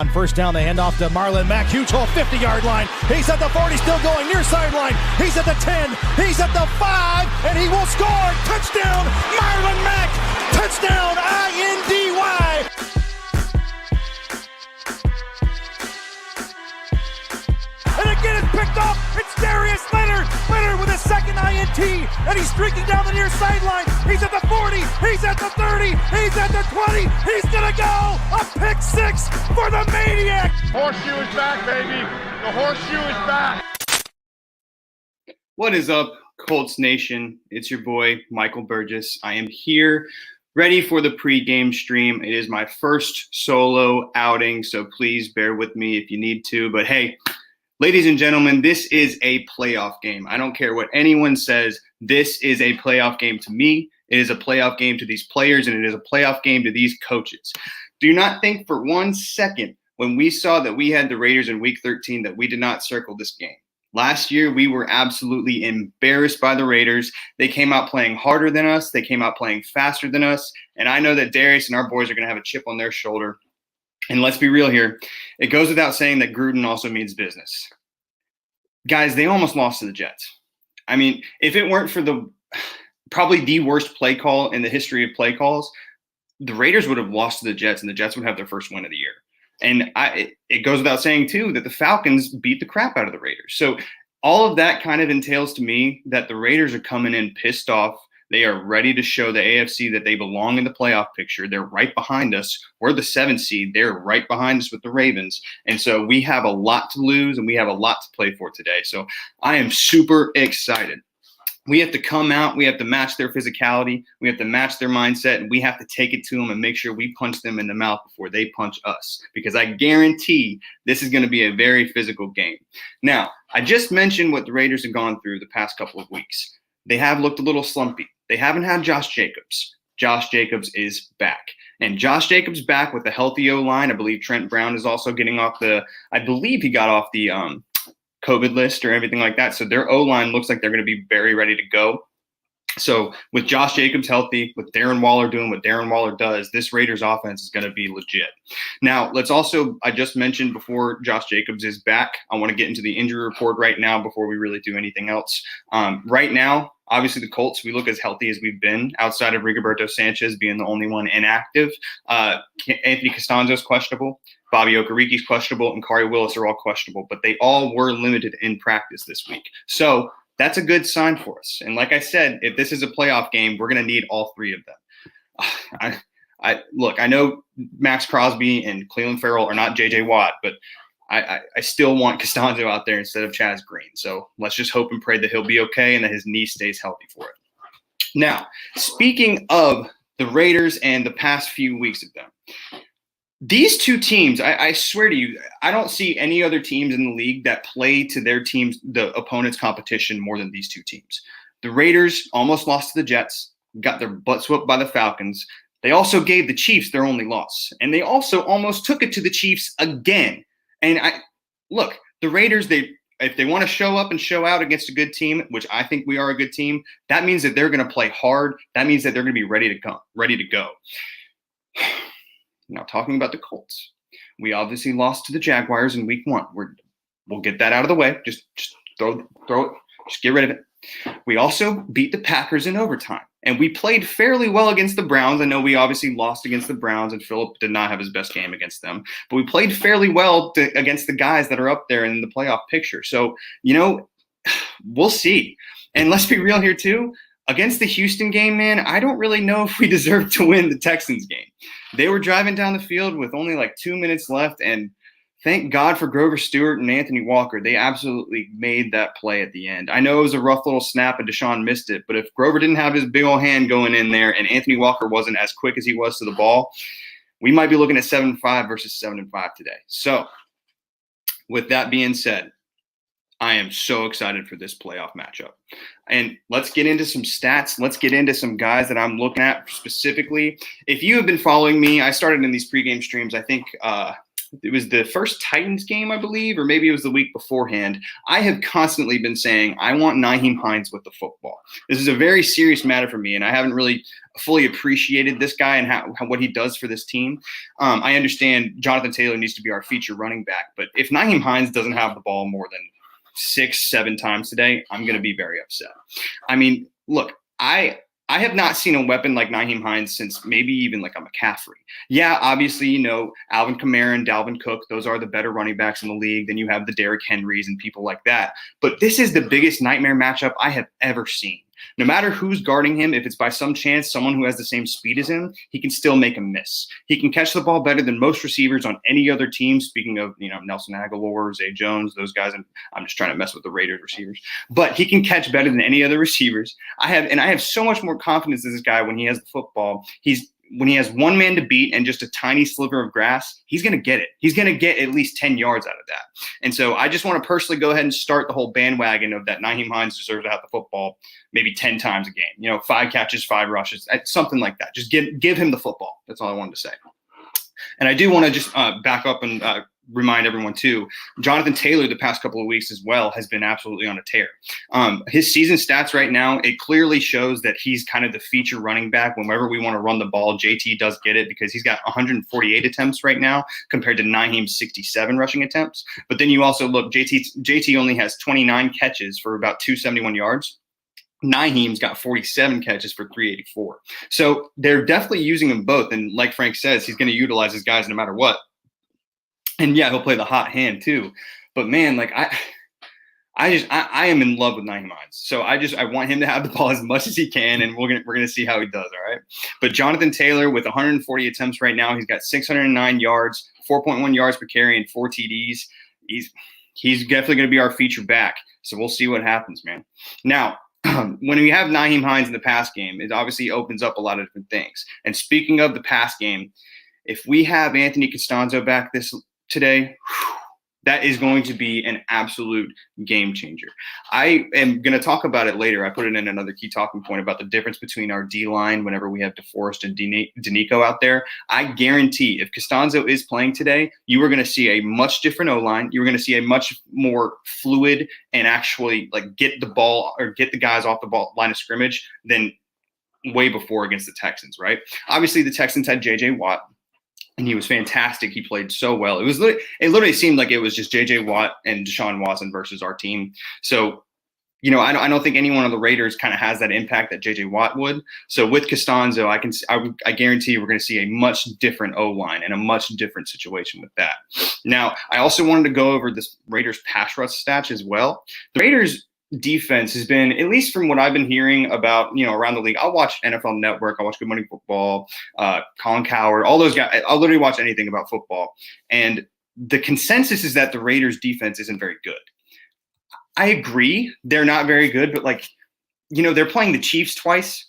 On first down, they hand off to Marlon Mack. Huge hole, 50-yard line. He's at the 40, still going near sideline. He's at the 10. He's at the 5, and he will score. Touchdown, Marlon Mack. Touchdown, I-N-D-Y. And again, it's picked off. It's Darius Leonard. Leonard with a second INT, and he's streaking down the near sideline. He's at the 40. He's at the 30. He's at the 20. He's going to go. A pick six for the Maniac. Horseshoe is back, baby. The horseshoe is back. What is up, Colts Nation? It's your boy, Michael Burgess. I am here ready for the pregame stream. It is my first solo outing, so please bear with me if you need to. But hey, ladies and gentlemen, this is a playoff game. I don't care what anyone says. This is a playoff game to me. It is a playoff game to these players, and it is a playoff game to these coaches. Do not think for 1 second when we saw that we had the Raiders in Week 13 that we did not circle this game. Last year, we were absolutely embarrassed by the Raiders. They came out playing harder than us. They came out playing faster than us. And I know that Darius and our boys are going to have a chip on their shoulder. And let's be real here. It goes without saying that Gruden also means business. Guys, they almost lost to the Jets. I mean, if it weren't for probably the worst play call in the history of play calls, the Raiders would have lost to the Jets, and the Jets would have their first win of the year. And it goes without saying, too, that the Falcons beat the crap out of the Raiders. So all of that kind of entails to me that the Raiders are coming in pissed off. They are ready to show the AFC that they belong in the playoff picture. They're right behind us. We're the 7th seed. They're right behind us with the Ravens. And so we have a lot to lose, and we have a lot to play for today. So I am super excited. We have to come out. We have to match their physicality. We have to match their mindset, and we have to take it to them and make sure we punch them in the mouth before they punch us, because I guarantee this is going to be a very physical game. Now, I just mentioned what the Raiders have gone through the past couple of weeks. They have looked a little slumpy. They haven't had Josh Jacobs. Josh Jacobs is back. And Josh Jacobs back with a healthy O-line. I believe Trent Brown is also getting off I believe he got off the COVID list or everything like that. So their O-line looks like they're going to be very ready to go. So with Josh Jacobs healthy, with Darren Waller doing what Darren Waller does, this Raiders offense is going to be legit. Now, let's also, I just mentioned before Josh Jacobs is back, I want to get into the injury report right now before we really do anything else. Right now, obviously the Colts, we look as healthy as we've been outside of Rigoberto Sanchez being the only one inactive. Anthony Costanzo's questionable. Bobby Okariki's questionable, and Kari Willis are all questionable, but they all were limited in practice this week. So that's a good sign for us. And like I said, if this is a playoff game, we're going to need all three of them. I know Max Crosby and Cleveland Farrell are not J.J. Watt, but I still want Costanzo out there instead of Chaz Green. So let's just hope and pray that he'll be okay and that his knee stays healthy for it. Now, speaking of the Raiders and the past few weeks of them, these two teams, I swear to you, I don't see any other teams in the league that play to their teams, the opponent's competition, more than these two teams. The Raiders almost lost to the Jets, got their butts whooped by the Falcons. They also gave the Chiefs their only loss, and they also almost took it to the Chiefs again. And look, the Raiders, if they want to show up and show out against a good team, which I think we are a good team, that means that they're going to play hard. That means that they're going to be ready to go. Now, talking about the Colts, we obviously lost to the Jaguars in Week 1. We'll get that out of the way. Just throw it. Just get rid of it. We also beat the Packers in overtime, and we played fairly well against the Browns. I know we obviously lost against the Browns, and Phillip did not have his best game against them, but we played fairly well against the guys that are up there in the playoff picture. So, we'll see. And let's be real here too. Against the Houston game, man, I don't really know if we deserve to win the Texans game. They were driving down the field with only like 2 minutes left, and thank God for Grover Stewart and Anthony Walker. They absolutely made that play at the end. I know it was a rough little snap and Deshaun missed it, but if Grover didn't have his big old hand going in there and Anthony Walker wasn't as quick as he was to the ball, we might be looking at 7-5 versus 7-5 today. So with that being said, I am so excited for this playoff matchup. And let's get into some stats. Let's get into some guys that I'm looking at specifically. If you have been following me, I started in these pregame streams, I think the first Titans game, I believe, or maybe it was the week beforehand. I have constantly been saying I want Nyheim Hines with the football. This is a very serious matter for me, and I haven't really fully appreciated this guy and what he does for this team. I understand Jonathan Taylor needs to be our feature running back, but if Nyheim Hines doesn't have the ball more than 6-7 times today, I'm going to be very upset. I mean, look, I have not seen a weapon like Nyheim Hines since maybe even like a McCaffrey. Yeah, obviously, Alvin Kamara and Dalvin Cook, those are the better running backs in the league. Then you have the Derrick Henrys and people like that. But this is the biggest nightmare matchup I have ever seen. No matter who's guarding him, if it's by some chance someone who has the same speed as him, he can still make a miss. He can catch the ball better than most receivers on any other team. Speaking of, Nelson Aguilar, Zay Jones, those guys, and I'm just trying to mess with the Raiders receivers. But he can catch better than any other receivers. I have so much more confidence in this guy when he has the football. When he has one man to beat and just a tiny sliver of grass, he's going to get it. He's going to get at least 10 yards out of that. And so I just want to personally go ahead and start the whole bandwagon of that Nyheim Hines deserves to have the football maybe 10 times a game. 5 catches, 5 rushes, something like that. Just give him the football. That's all I wanted to say. And I do want to just back up and remind everyone too, Jonathan Taylor the past couple of weeks as well has been absolutely on a tear. His season stats right now, it clearly shows that he's kind of the feature running back. Whenever we want to run the ball, JT does get it because he's got 148 attempts right now compared to Nyheim's 67 rushing attempts. But then you also look, JT only has 29 catches for about 271 yards. Nyheim's got 47 catches for 384. So they're definitely using them both. And like Frank says, he's going to utilize his guys no matter what. And yeah, he'll play the hot hand too. But man, like I am in love with Nyheim Hines. So I want him to have the ball as much as he can, and we're gonna see how he does. All right. But Jonathan Taylor with 140 attempts right now, he's got 609 yards, 4.1 yards per carry, and 4 TDs. He's definitely gonna be our feature back. So we'll see what happens, man. Now, when we have Nyheim Hines in the pass game, it obviously opens up a lot of different things. And speaking of the pass game, if we have Anthony Costanzo back today, that is going to be an absolute game changer. I am going to talk about it later. I put it in another key talking point about the difference between our D-line whenever we have DeForest and Danico out there. I guarantee if Costanzo is playing today, you are going to see a much different O-line. You're going to see a much more fluid and actually like get the ball or get the guys off the ball line of scrimmage than way before against the Texans, right? Obviously, the Texans had J.J. Watt. And he was fantastic. He played so well. It literally seemed like it was just J.J. Watt and Deshaun Watson versus our team. So, I don't think anyone on the Raiders kind of has that impact that J.J. Watt would. So with Costanzo, I guarantee we're going to see a much different O-line and a much different situation with that. Now, I also wanted to go over this Raiders pass rush stats as well. The Raiders defense has been, at least from what I've been hearing about, around the league. I'll watch NFL Network. I'll watch Good Morning Football, Colin Cowherd, all those guys. I'll literally watch anything about football. And the consensus is that the Raiders defense isn't very good. I agree. They're not very good, but they're playing the Chiefs twice.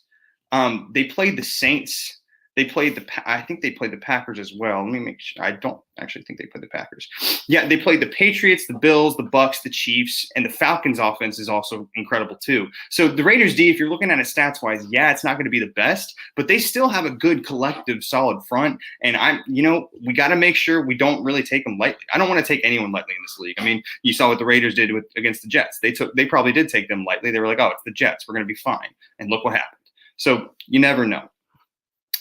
They played the Saints. I think they played the Packers as well. Let me make sure. I don't actually think they played the Packers. Yeah, they played the Patriots, the Bills, the Bucks, the Chiefs, and the Falcons offense is also incredible too. So the Raiders D, if you're looking at it stats-wise, yeah, it's not going to be the best, but they still have a good collective solid front. And we got to make sure we don't really take them lightly. I don't want to take anyone lightly in this league. I mean, you saw what the Raiders did against the Jets. They probably did take them lightly. They were like, oh, it's the Jets. We're going to be fine. And look what happened. So you never know.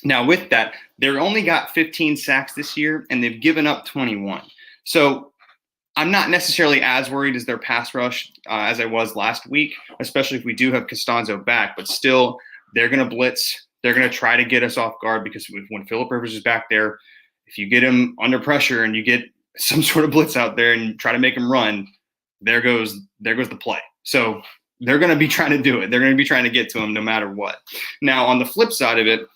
Now, with that, they've only got 15 sacks this year, and they've given up 21. So I'm not necessarily as worried as their pass rush as I was last week, especially if we do have Costanzo back. But still, they're going to blitz. They're going to try to get us off guard because when Phillip Rivers is back there, if you get him under pressure and you get some sort of blitz out there and try to make him run, there goes the play. So they're going to be trying to do it. They're going to be trying to get to him no matter what. Now, on the flip side of it,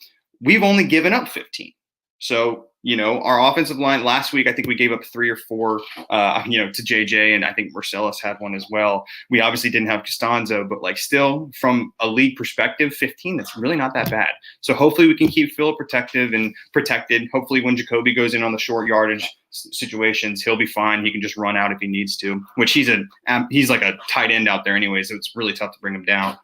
we've only given up 15. So, our offensive line last week, I think we gave up 3 or 4, to JJ, and I think Marcellus had one as well. We obviously didn't have Costanzo, but still from a league perspective, 15, that's really not that bad. So hopefully we can keep Phil protected. Hopefully when Jacoby goes in on the short yardage situations, he'll be fine. He can just run out if he needs to, which he's like a tight end out there anyway, so it's really tough to bring him down.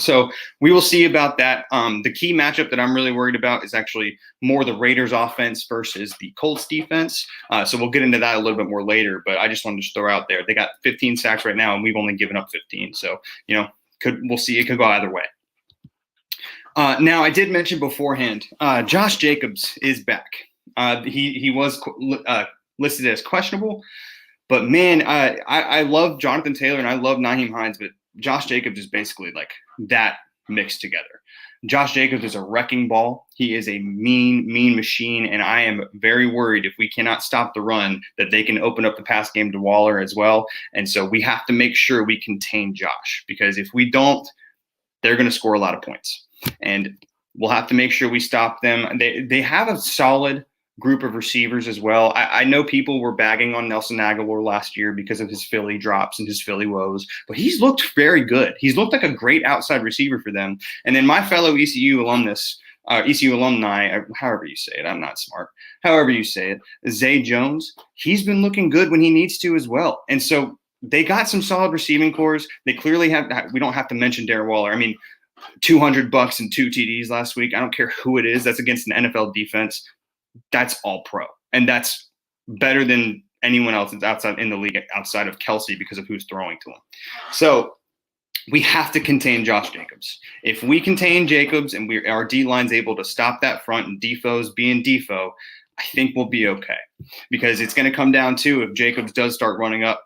So we will see about that. The key matchup that I'm really worried about is actually more the Raiders offense versus the Colts defense. So we'll get into that a little bit more later, but I just wanted to throw out there. They got 15 sacks right now, and we've only given up 15. So, we'll see. It could go either way. Now, I did mention beforehand, Josh Jacobs is back. He was listed as questionable, but man, I love Jonathan Taylor and I love Nyheim Hines, but Josh Jacobs is basically like that mixed together. Josh Jacobs is a wrecking ball. He is a mean machine, and I am very worried if we cannot stop the run that they can open up the pass game to Waller as well. And so we have to make sure we contain Josh, because if we don't, they're going to score a lot of points. And we'll have to make sure we stop them. They have a solid group of receivers as well. I know people were bagging on Nelson Aguilar last year because of his Philly drops and his Philly woes, but he's looked very good. He's looked like a great outside receiver for them. And then my fellow ECU alumni, however you say it, I'm not smart, however you say it, Zay Jones, he's been looking good when he needs to as well. And so they got some solid receiving cores. They clearly have, we don't have to mention Darren Waller. I mean, $200 and 2 TDs last week. I don't care who it is. That's against an NFL defense. That's all pro. And that's better than anyone else that's outside in the league outside of Kelsey because of who's throwing to him. So we have to contain Josh Jacobs. If we contain Jacobs and our D-line's able to stop that front and Defoe's being Defoe, I think we'll be okay. Because it's going to come down to, if Jacobs does start running up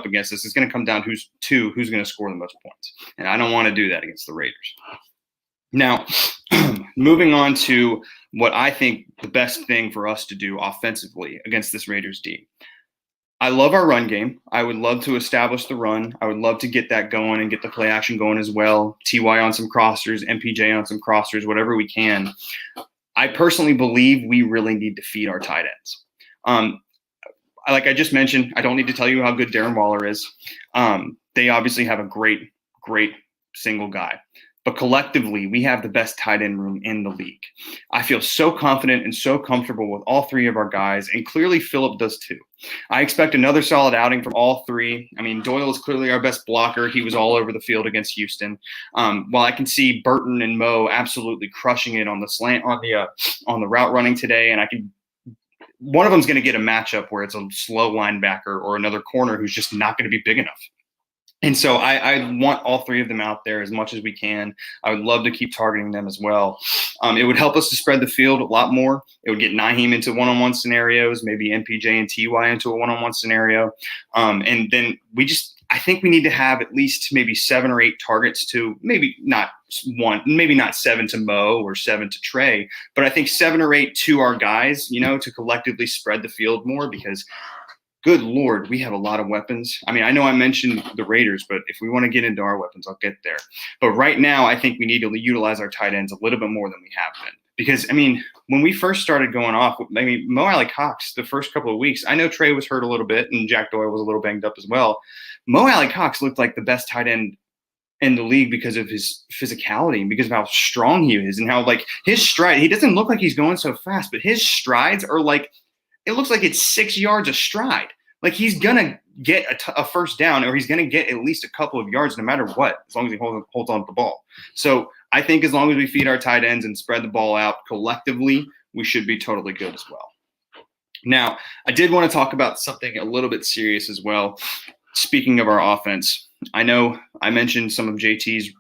against us, it's going to come down who's going to score the most points. And I don't want to do that against the Raiders. Now, moving on to what I think the best thing for us to do offensively against this Raiders D. I love our run game. I would love to establish the run. I would love to get that going and get the play action going as well. TY on some crossers, MPJ on some crossers, whatever we can. I personally believe we really need to feed our tight ends. Like I just mentioned, I don't need to tell you how good Darren Waller is. They obviously have a great single guy. But collectively, we have the best tight end room in the league. I feel so confident and so comfortable with all three of our guys, and clearly Phillip does too. I expect another solid outing from all three. I mean, Doyle is clearly our best blocker. He was all over the field against Houston. While I can see Burton and Mo absolutely crushing it on the slant on the route running today, and one of them's going to get a matchup where it's a slow linebacker or another corner who's just not going to be big enough. And so I want all three of them out there as much as we can. I would love to keep targeting them as well. It would help us to spread the field a lot more. It would get Nyheim into one-on-one scenarios, maybe MPJ and TY into a one-on-one scenario. And then I think we need to have at least maybe 7 or 8 targets to maybe not 7 to Mo or 7 to Trey, but I think 7 or 8 to our guys, to collectively spread the field more, because good Lord, we have a lot of weapons. I mean, I know I mentioned the Raiders, but if we want to get into our weapons, I'll get there. But right now, I think we need to utilize our tight ends a little bit more than we have been. Because, I mean, when we first started going off, Mo Alley-Cox, the first couple of weeks, I know Trey was hurt a little bit and Jack Doyle was a little banged up as well. Mo Alley-Cox looked like the best tight end in the league because of his physicality and because of how strong he is and how, his stride, he doesn't look like he's going so fast, but his strides are it looks like it's 6 yards a stride. Like he's going to get a first down, or he's going to get at least a couple of yards no matter what, as long as he holds on to the ball. So I think as long as we feed our tight ends and spread the ball out collectively, we should be totally good as well. Now, I did want to talk about something a little bit serious as well. Speaking of our offense, I know I mentioned some of JT's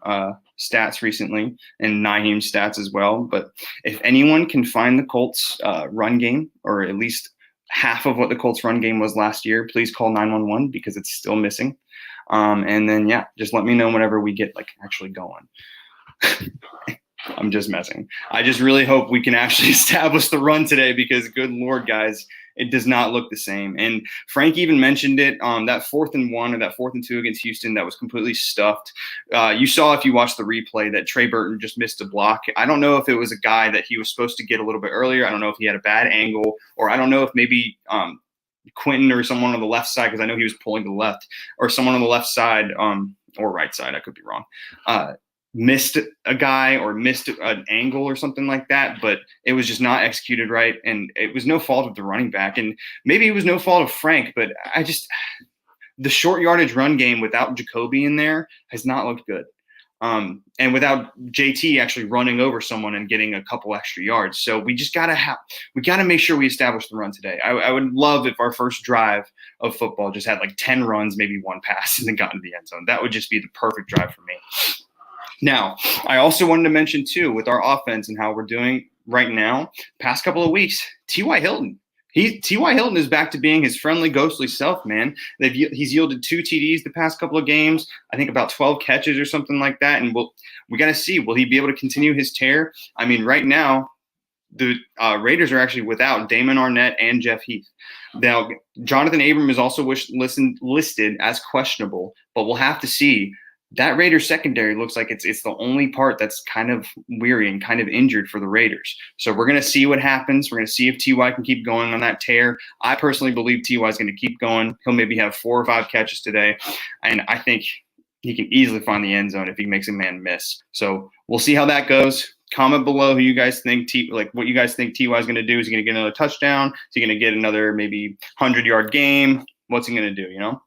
stats recently and Nyheim's stats as well, but if anyone can find the Colts run game, or at least half of what the Colts run game was last year, please call 911 because it's still missing. And then, just let me know whenever we get actually going. I'm just messing. I just really hope we can actually establish the run today, because good Lord, guys, it does not look the same. And Frank even mentioned it, that 4th and 1 or that 4th and 2 against Houston, that was completely stuffed. You saw, if you watched the replay, that Trey Burton just missed a block. I don't know if it was a guy that he was supposed to get a little bit earlier. I don't know if he had a bad angle, or I don't know if maybe Quentin or someone on the left side, because I know he was pulling to the left, or someone on the left side or right side, I could be wrong, missed a guy or missed an angle or something like that, but it was just not executed right. And it was no fault of the running back. And maybe it was no fault of Frank, but the short yardage run game without Jacoby in there has not looked good. and without JT actually running over someone and getting a couple extra yards. So we just gotta make sure we establish the run today. I would love if our first drive of football just had like 10 runs, maybe one pass, and then got into the end zone. That would just be the perfect drive for me. Now, I also wanted to mention too, with our offense and how we're doing right now, past couple of weeks, T.Y. Hilton. T.Y. Hilton is back to being his friendly, ghostly self, man. He's yielded 2 TDs the past couple of games, I think about 12 catches or something like that. And we got to see, will he be able to continue his tear? I mean, right now, the Raiders are actually without Damon Arnett and Jeff Heath. Now, Jonathan Abram is also listed as questionable, but we'll have to see. That Raiders secondary looks like it's the only part that's kind of weary and kind of injured for the Raiders. So we're going to see what happens. We're going to see if T.Y. can keep going on that tear. I personally believe T.Y. is going to keep going. He'll maybe have 4 or 5 catches today, and I think he can easily find the end zone if he makes a man miss. So we'll see how that goes. Comment below who you guys think what you guys think T.Y. is going to do. Is he going to get another touchdown? Is he going to get another maybe 100-yard game? What's he going to do, you know?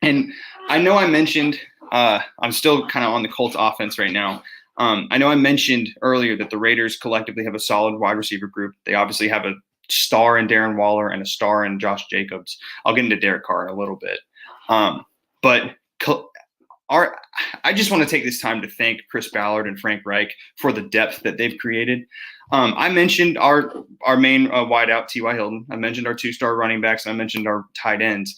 And I know I mentioned I'm still kind of on the Colts offense right now. I know I mentioned earlier that the Raiders collectively have a solid wide receiver group. They obviously have a star in Darren Waller and a star in Josh Jacobs. I'll get into Derek Carr in a little bit. But I just want to take this time to thank Chris Ballard and Frank Reich for the depth that they've created. I mentioned our main wideout, T.Y. Hilton. I mentioned our 2-star running backs. And I mentioned our tight ends.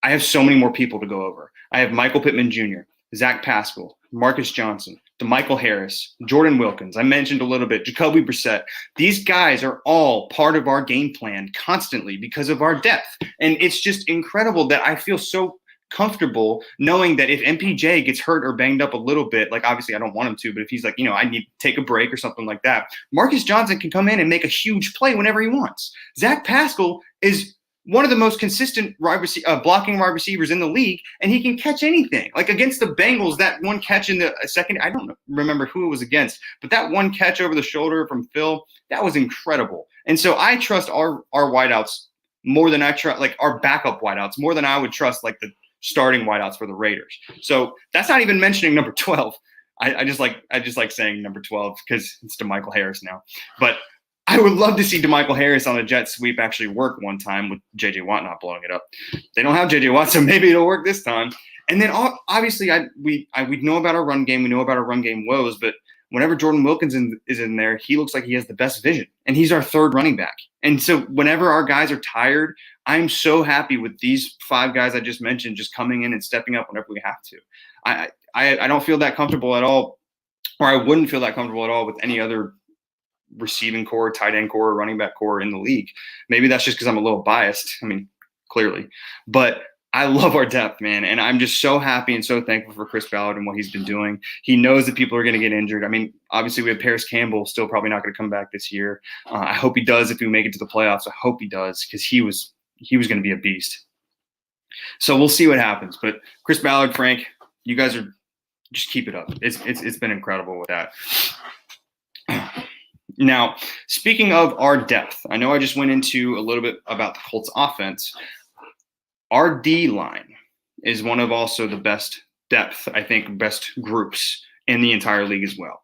I have so many more people to go over. I have Michael Pittman Jr., Zach Pascal, Marcus Johnson, DeMichael Harris, Jordan Wilkins. I mentioned a little bit, Jacoby Brissett. These guys are all part of our game plan constantly because of our depth. And it's just incredible that I feel so comfortable knowing that if MPJ gets hurt or banged up a little bit, like obviously I don't want him to, but if he's like, I need to take a break or something like that, Marcus Johnson can come in and make a huge play whenever he wants. Zach Pascal is one of the most consistent blocking wide receivers in the league, and he can catch anything. Like against the Bengals, that one catch in the second, I don't remember who it was against, but that one catch over the shoulder from Phil, that was incredible. And so I trust our wideouts more than I trust like our backup wideouts more than I would trust like the starting wideouts for the Raiders. So that's not even mentioning number 12. I just like saying number 12 because it's DeMichael Harris now, but I would love to see DeMichael Harris on a jet sweep actually work one time with J.J. Watt not blowing it up. They don't have J.J. Watt, so maybe it'll work this time. And then obviously we know about our run game. We know about our run game woes, but whenever Jordan Wilkins is in there, he looks like he has the best vision, and he's our 3rd running back. And so whenever our guys are tired, I'm so happy with these 5 guys I just mentioned just coming in and stepping up whenever we have to. I don't feel that comfortable at all, or I wouldn't feel that comfortable at all with any other receiving core, tight end core, running back core in the league. Maybe that's just because I'm a little biased. I mean, clearly. But I love our depth, man. And I'm just so happy and so thankful for Chris Ballard and what he's been doing. He knows that people are going to get injured. I mean, obviously we have Paris Campbell still probably not going to come back this year. I hope he does if we make it to the playoffs. I hope he does because he was going to be a beast. So we'll see what happens. But Chris Ballard, Frank, you guys are just keep it up. It's been incredible with that. Now, speaking of our depth, I know I just went into a little bit about the Colts offense. Our D-line is one of also the best depth, I think, best groups in the entire league as well.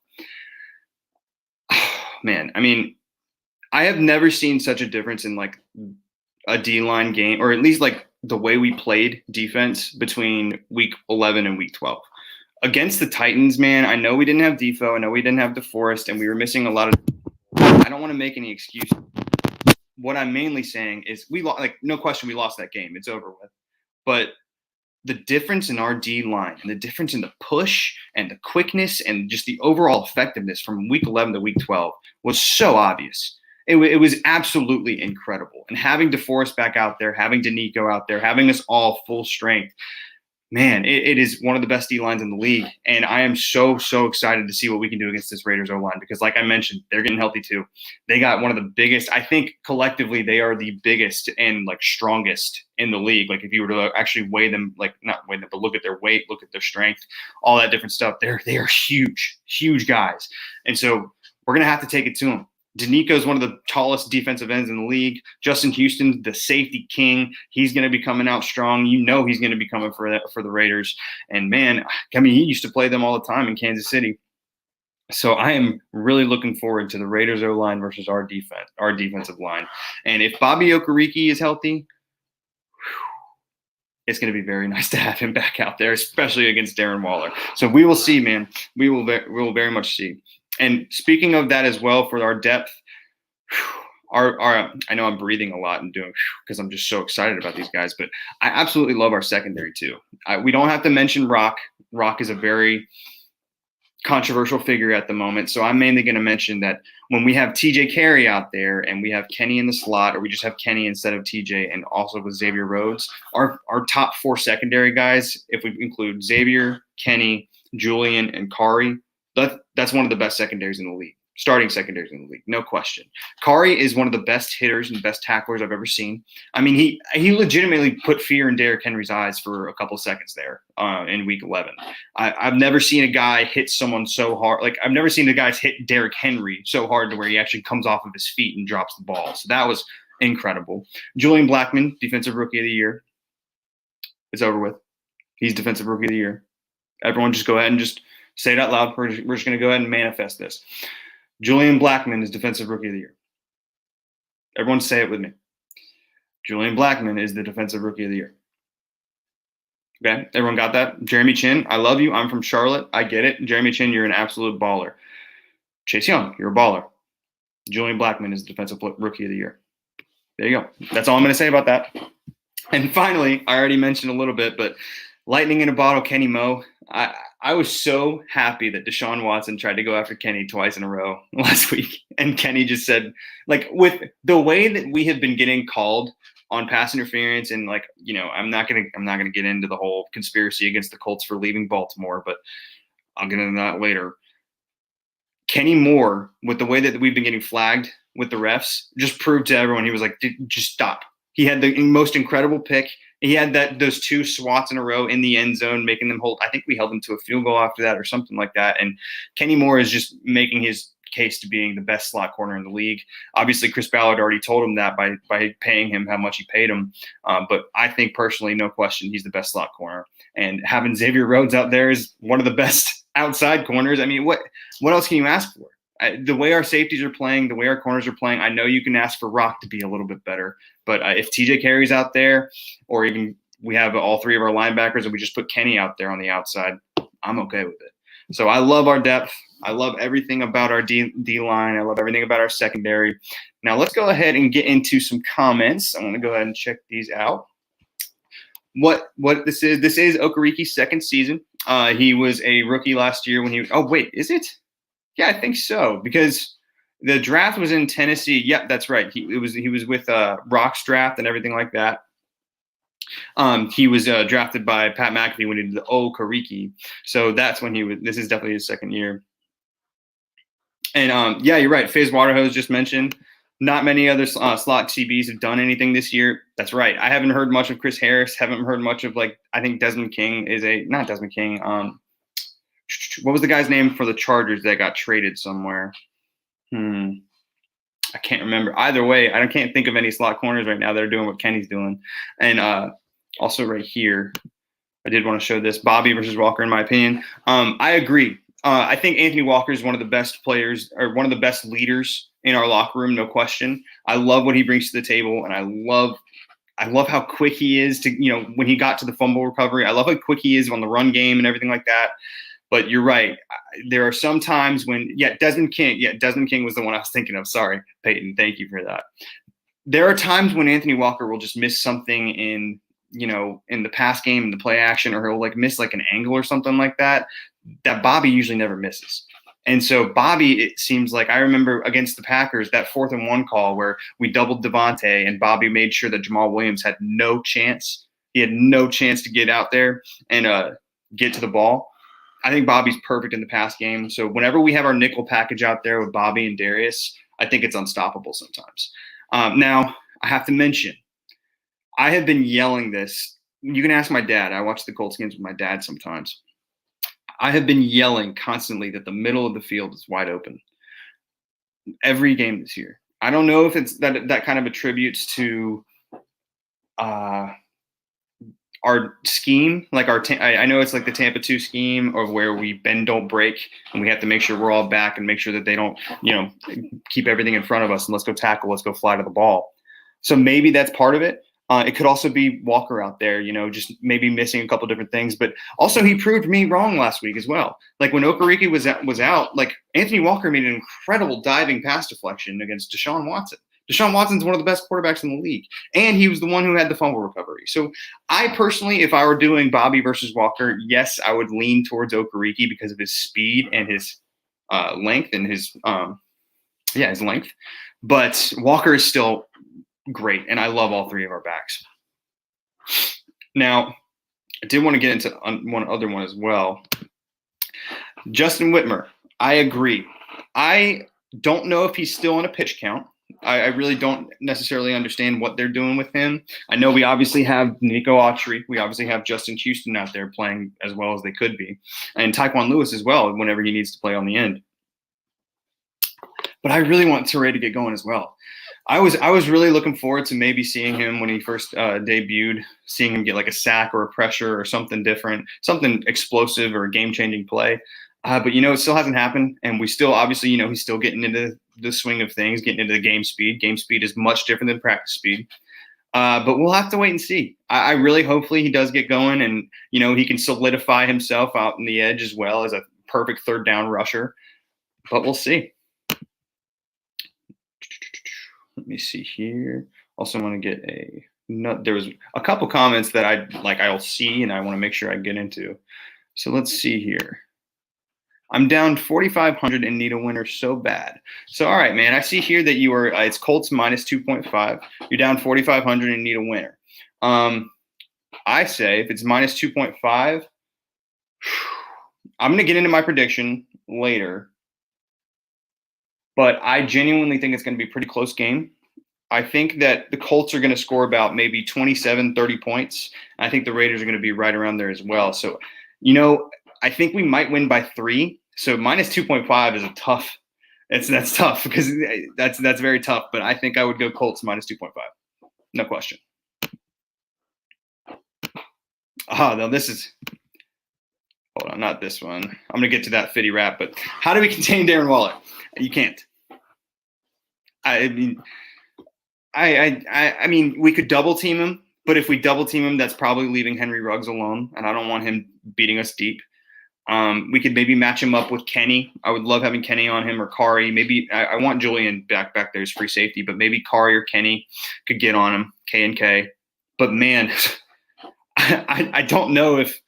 Man, I mean, I have never seen such a difference in like a D-line game, or at least like the way we played defense between week 11 and week 12. Against the Titans, man, I know we didn't have Defoe. I know we didn't have DeForest, and we were missing a lot of – I don't want to make any excuses. What I'm mainly saying is no question we lost that game. It's over with. But the difference in our D-line and the difference in the push and the quickness and just the overall effectiveness from week 11 to week 12 was so obvious. It was absolutely incredible. And having DeForest back out there, having Danico out there, having us all full strength – man, it is one of the best D-lines in the league. And I am so, so excited to see what we can do against this Raiders O-line because, like I mentioned, they're getting healthy too. They got one of the biggest – I think collectively they are the biggest and, like, strongest in the league. Like, if you were to actually weigh them – like, not weigh them, but look at their weight, look at their strength, all that different stuff. They are huge, huge guys. And so we're going to have to take it to them. Danico is one of the tallest defensive ends in the league. Justin Houston, the safety king, he's going to be coming out strong. You know he's going to be coming for the Raiders. And, man, I mean, he used to play them all the time in Kansas City. So I am really looking forward to the Raiders O-line versus our defensive line. And if Bobby Okereke is healthy, it's going to be very nice to have him back out there, especially against Darren Waller. So we will see, man. We will very much see. And speaking of that as well, for our depth, I know I'm breathing a lot and doing because I'm just so excited about these guys, but I absolutely love our secondary too. We don't have to mention Rock. Rock is a very controversial figure at the moment. So I'm mainly going to mention that when we have TJ Carey out there and we have Kenny in the slot, or we just have Kenny instead of TJ, and also with Xavier Rhodes, our top 4 secondary guys, if we include Xavier, Kenny, Julian, and Carr, that's one of the best secondaries in the league. Starting secondaries in the league, no question. Carr is one of the best hitters and best tacklers I've ever seen. I mean, he legitimately put fear in Derrick Henry's eyes for a couple seconds there in Week 11. I've never seen a guy hit someone so hard. Like, I've never seen a guy hit Derrick Henry so hard to where he actually comes off of his feet and drops the ball. So that was incredible. Julian Blackmon, Defensive Rookie of the Year. It's over with. He's Defensive Rookie of the Year. Everyone just go ahead and just say it out loud. We're just going to go ahead and manifest this. Julian Blackmon is Defensive Rookie of the Year. Everyone say it with me. Julian Blackmon is the Defensive Rookie of the Year. Okay, everyone got that? Jeremy Chin, I love you. I'm from Charlotte. I get it. Jeremy Chin, you're an absolute baller. Chase Young, you're a baller. Julian Blackmon is the Defensive Rookie of the Year. There you go. That's all I'm going to say about that. And finally, I already mentioned a little bit, but lightning in a bottle, Kenny Moe. I was so happy that Deshaun Watson tried to go after Kenny twice in a row last week. And Kenny just said, like, with the way that we have been getting called on pass interference, and, like, you know, I'm not gonna get into the whole conspiracy against the Colts for leaving Baltimore, but I'll get into that later. Kenny Moore, with the way that we've been getting flagged with the refs, just proved to everyone, he was like, just stop. He had the most incredible pick. He had those 2 swats in a row in the end zone, making them hold. I think we held him to a field goal after that or something like that. And Kenny Moore is just making his case to being the best slot corner in the league. Obviously, Chris Ballard already told him that by paying him how much he paid him. But I think personally, no question, he's the best slot corner. And having Xavier Rhodes out there is one of the best outside corners. I mean, what else can you ask for? The way our safeties are playing, the way our corners are playing, I know you can ask for Rock to be a little bit better. But if TJ Carey's out there, or even we have all 3 of our linebackers and we just put Kenny out there on the outside, I'm okay with it. So I love our depth. I love everything about our D-line. I love everything about our secondary. Now let's go ahead and get into some comments. I'm going to go ahead and check these out. What this is Okereke's second season. He was a rookie last year when oh, wait, is it? Yeah, I think so, because the draft was in Tennessee. Yep, that's right. He was with Rock's draft and everything like that. He was drafted by Pat McAfee when he did the Okereke. So that's when he was. This is definitely his second year. And yeah, you're right. Fizz Waterhose just mentioned. Not many other slot CBs have done anything this year. That's right. I haven't heard much of Chris Harris. Haven't heard much of, like, I think Desmond King is not Desmond King. What was the guy's name for the Chargers that got traded somewhere? I can't remember. Either way, I can't think of any slot corners right now that are doing what Kenny's doing. And also right here, I did want to show this. Bobby versus Walker, in my opinion. I agree. I think Anthony Walker is one of the best players, or one of the best leaders in our locker room, no question. I love what he brings to the table, and I love how quick he is to, when he got to the fumble recovery. I love how quick he is on the run game and everything like that. But you're right. There are some times when, Desmond King was the one I was thinking of. Sorry, Peyton. Thank you for that. There are times when Anthony Walker will just miss something in the pass game, in the play action, or he'll miss an angle or something like that Bobby usually never misses. And so Bobby, it seems like, I remember against the Packers, that 4th and 1 call where we doubled Devontae and Bobby made sure that Jamal Williams had no chance. He had no chance to get out there and get to the ball. I think Bobby's perfect in the pass game. So whenever we have our nickel package out there with Bobby and Darius, I think it's unstoppable sometimes. Now, I have to mention, I have been yelling this. You can ask my dad. I watch the Colts games with my dad sometimes. I have been yelling constantly that the middle of the field is wide open. every game this year. I don't know if it's that kind of attributes to our scheme, like I know it's like the Tampa 2 scheme of where we bend, don't break, and we have to make sure we're all back and make sure that they don't, keep everything in front of us and let's go tackle, let's go fly to the ball. So maybe that's part of it. It could also be Walker out there, just maybe missing a couple different things. But also he proved me wrong last week as well. Like when Okereke was out, like Anthony Walker made an incredible diving pass deflection against Deshaun Watson. Deshaun Watson's one of the best quarterbacks in the league, and he was the one who had the fumble recovery. So I personally, if I were doing Bobby versus Walker, yes, I would lean towards Okereke because of his speed and his length and his length. But Walker is still great, and I love all three of our backs. Now, I did want to get into one other one as well. Justin Whitmer, I agree. I don't know if he's still in a pitch count. I really don't necessarily understand what they're doing with him. I know we obviously have Nico Autry. We obviously have Justin Houston out there playing as well as they could be. And Tyquan Lewis as well whenever he needs to play on the end. But I really want Teray to get going as well. I was really looking forward to maybe seeing him when he first debuted, seeing him get like a sack or a pressure or something different, something explosive or a game-changing play. But, it still hasn't happened. And we still, obviously, he's still getting into the swing of things, getting into the game speed. Game speed is much different than practice speed. But we'll have to wait and see. I really, hopefully he does get going and, he can solidify himself out in the edge as well as a perfect third down rusher. But we'll see. Let me see here. Also want to get there was a couple comments that I'll see and I want to make sure I get into. So let's see here. I'm down 4,500 and need a winner so bad. So, all right, man, I see here that you are, it's Colts minus 2.5. You're down 4,500 and need a winner. I say if it's minus 2.5, I'm going to get into my prediction later. But I genuinely think it's going to be a pretty close game. I think that the Colts are going to score about maybe 27, 30 points. I think the Raiders are going to be right around there as well. So, I think we might win by 3. So minus 2.5 is tough. That's tough because that's very tough. But I think I would go Colts minus 2.5. No question. No, this is – hold on, not this one. I'm going to get to that fitty rap. But how do we contain Darren Waller? You can't. I mean, we could double team him. But if we double team him, that's probably leaving Henry Ruggs alone. And I don't want him beating us deep. We could maybe match him up with Kenny. I would love having Kenny on him or Carr. Maybe I want Julian back there as free safety, but maybe Carr or Kenny could get on him, K&K. But man, I don't know if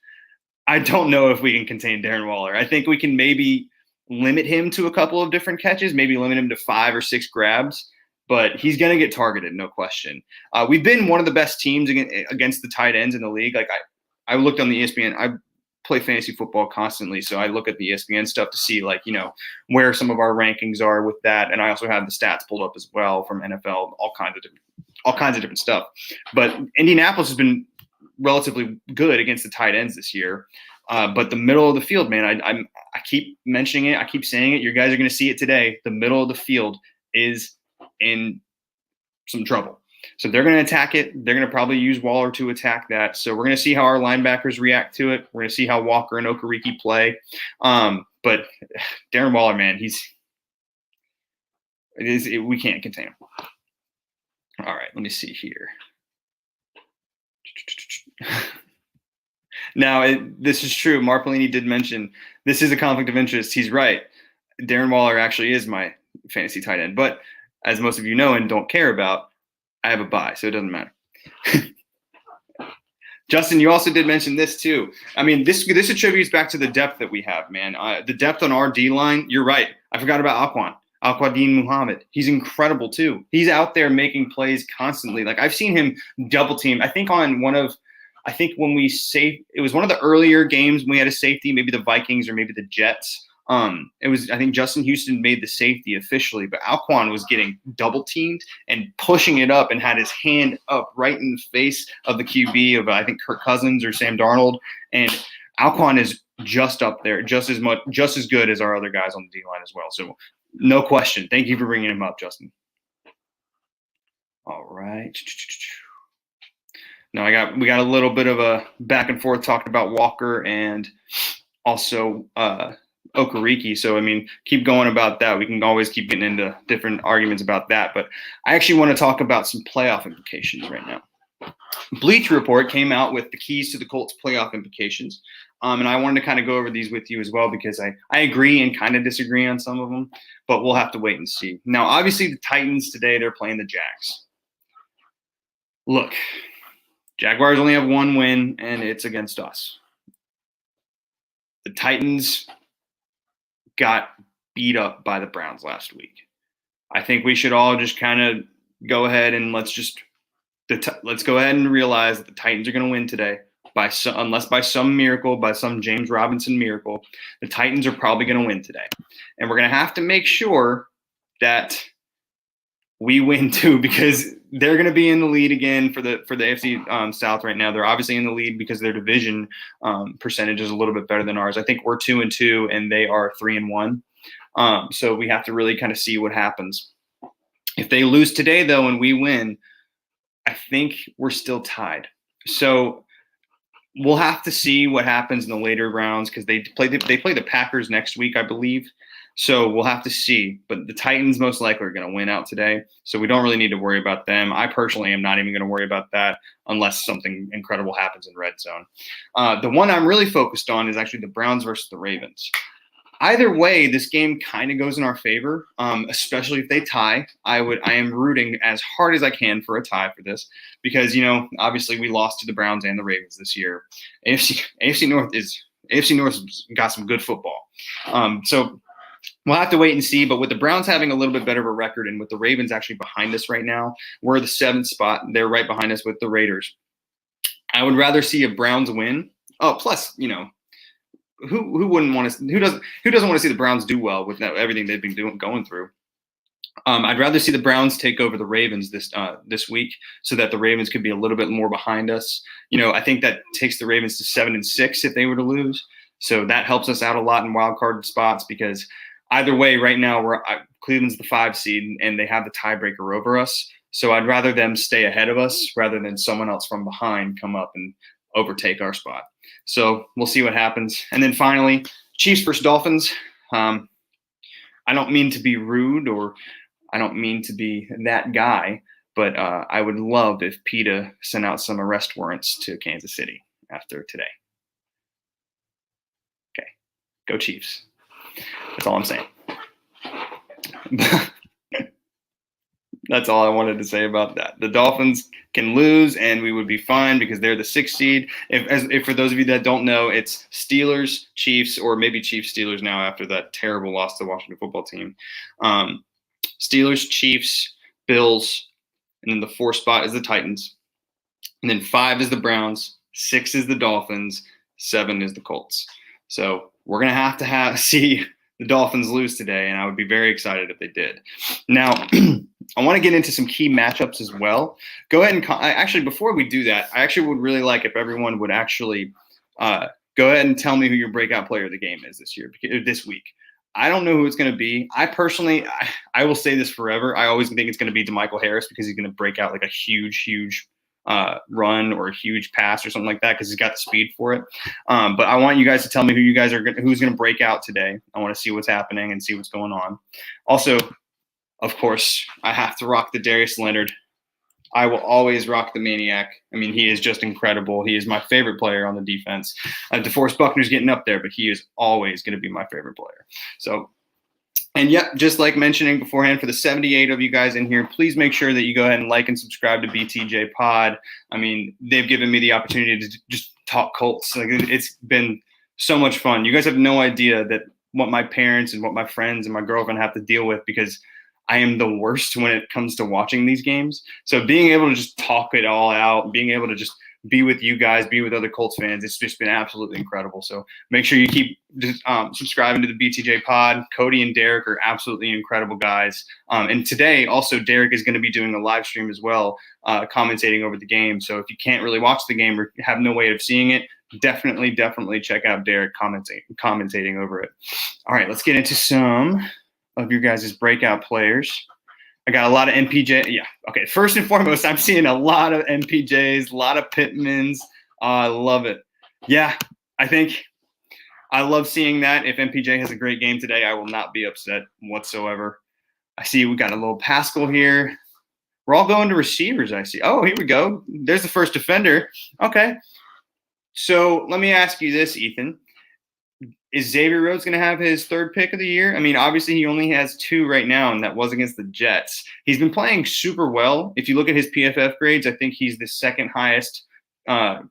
we can contain Darren Waller. I think we can maybe limit him to a couple of different catches, maybe limit him to 5 or 6 grabs, but he's going to get targeted, no question. We've been one of the best teams against the tight ends in the league. Like I looked on the ESPN. I play fantasy football constantly, so I look at the ESPN stuff to see where some of our rankings are with that, and I also have the stats pulled up as well from NFL, all kinds of different stuff. But Indianapolis has been relatively good against the tight ends this year, but the middle of the field, man, I keep mentioning it, I keep saying it. You guys are going to see it today. The middle of the field is in some trouble. So they're going to attack it. They're going to probably use Waller to attack that. So we're going to see how our linebackers react to it. We're going to see how Walker and Okereke play. But Darren Waller, man, we can't contain him. All right, let me see here. Now, this is true. Marpolini did mention this is a conflict of interest. He's right. Darren Waller actually is my fantasy tight end. But as most of you know and don't care about, I have a bye, so it doesn't matter. Justin, you also did mention this too. I mean, this attributes back to the depth that we have, man. The depth on our D-line, you're right. I forgot about Aquadine Muhammad. He's incredible too. He's out there making plays constantly. Like I've seen him double team. I think when we saved, it was one of the earlier games when we had a safety, maybe the Vikings or maybe the Jets. I think Justin Houston made the safety officially, but Alquan was getting double teamed and pushing it up and had his hand up right in the face of the QB of, I think, Kirk Cousins or Sam Darnold. And Alquan is just up there, just as good as our other guys on the D line as well. So No question. Thank you for bringing him up, Justin. All right. Now we got a little bit of a back and forth talking about Walker and also Okereke. So, I mean, keep going about that. We can always keep getting into different arguments about that. But I actually want to talk about some playoff implications right now. Bleacher Report came out with the keys to the Colts playoff implications. And I wanted to kind of go over these with you as well because I agree and kind of disagree on some of them, but we'll have to wait and see. Now, obviously, the Titans today, they're playing the Jags. Look, Jaguars only have one win, and it's against us. The Titans got beat up by the Browns last week. I think we should all just kind of go ahead and let's go ahead and realize that the Titans are going to win today. Unless by some miracle, by some James Robinson miracle, the Titans are probably going to win today. And we're going to have to make sure that we win too, because they're going to be in the lead again for the AFC South right now. They're obviously in the lead because their division percentage is a little bit better than ours. I think we're 2-2 and they are 3-1. So we have to really kind of see what happens. If they lose today, though, and we win, I think we're still tied. So we'll have to see what happens in the later rounds because they play the Packers next week, I believe. So we'll have to see. But the Titans most likely are going to win out today. So we don't really need to worry about them. I personally am not even going to worry about that unless something incredible happens in red zone. The one I'm really focused on is actually the Browns versus the Ravens. Either way, this game kind of goes in our favor, especially if they tie. I am rooting as hard as I can for a tie for this because, obviously we lost to the Browns and the Ravens this year. AFC North's got some good football. So we'll have to wait and see. But with the Browns having a little bit better of a record and with the Ravens actually behind us right now, we're the 7th spot. They're right behind us with the Raiders. I would rather see a Browns win. Oh, plus, who wouldn't want to? Who doesn't want to see the Browns do well with everything they've been going through? I'd rather see the Browns take over the Ravens this week, so that the Ravens could be a little bit more behind us. I think that takes the Ravens to 7-6 if they were to lose. So that helps us out a lot in wild card spots because either way, right now Cleveland's the 5 seed and they have the tiebreaker over us. So I'd rather them stay ahead of us rather than someone else from behind come up and overtake our spot. So we'll see what happens. And then finally, Chiefs versus Dolphins. I don't mean to be rude or I don't mean to be that guy, but I would love if PETA sent out some arrest warrants to Kansas City after today. Okay, go Chiefs. That's all I'm saying. That's all I wanted to say about that. The Dolphins can lose, and we would be fine because they're the 6th seed. If for those of you that don't know, it's Steelers, Chiefs, or maybe Chiefs, Steelers now after that terrible loss to the Washington football team. Steelers, Chiefs, Bills, and then the 4th spot is the Titans. And then 5 is the Browns, 6 is the Dolphins, 7 is the Colts. So we're going to have see the Dolphins lose today, and I would be very excited if they did. Now, I want to get into some key matchups as well. Go ahead and actually, before we do that, I actually would really like if everyone would actually go ahead and tell me who your breakout player of the game is this week. I don't know who it's going to be. I personally, I will say this forever. I always think it's going to be DeMichael Harris because he's going to break out like a huge run or a huge pass or something like that because he's got the speed for it. But I want you guys to tell me who's going to break out today. I want to see what's happening and see what's going on. Also, of course, I have to rock the Darius Leonard. I will always rock the Maniac. I mean, he is just incredible. He is my favorite player on the defense. DeForest Buckner's getting up there, but he is always going to be my favorite player. So, and yep, just like mentioning beforehand, for the 78 of you guys in here, please make sure that you go ahead and like and subscribe to BTJPod. I mean, they've given me the opportunity to just talk Colts. Like, it's been so much fun. You guys have no idea that what my parents and what my friends and my girlfriend have to deal with because I am the worst when it comes to watching these games. So being able to just talk it all out, being able to just be with you guys, be with other Colts fans, it's just been absolutely incredible. So make sure you keep subscribing to the BTJ Pod. Cody and Derek are absolutely incredible guys. And today also Derek is going to be doing a live stream as well, commentating over the game. So if you can't really watch the game or have no way of seeing it, definitely check out Derek commentating over it. All right, let's get into some of your guys' breakout players. I got a lot of MPJ. Yeah. Okay. First and foremost, I'm seeing a lot of MPJs, a lot of Pittmans. I love it. Yeah. I love seeing that. If MPJ has a great game today, I will not be upset whatsoever. I see we got a little Pascal here. We're all going to receivers, I see. Oh, here we go. There's the first defender. Okay. So let me ask you this, Ethan. Is Xavier Rhodes going to have his third pick of the year? I mean, obviously he only has 2 right now, and that was against the Jets. He's been playing super well. If you look at his PFF grades, I think he's the second highest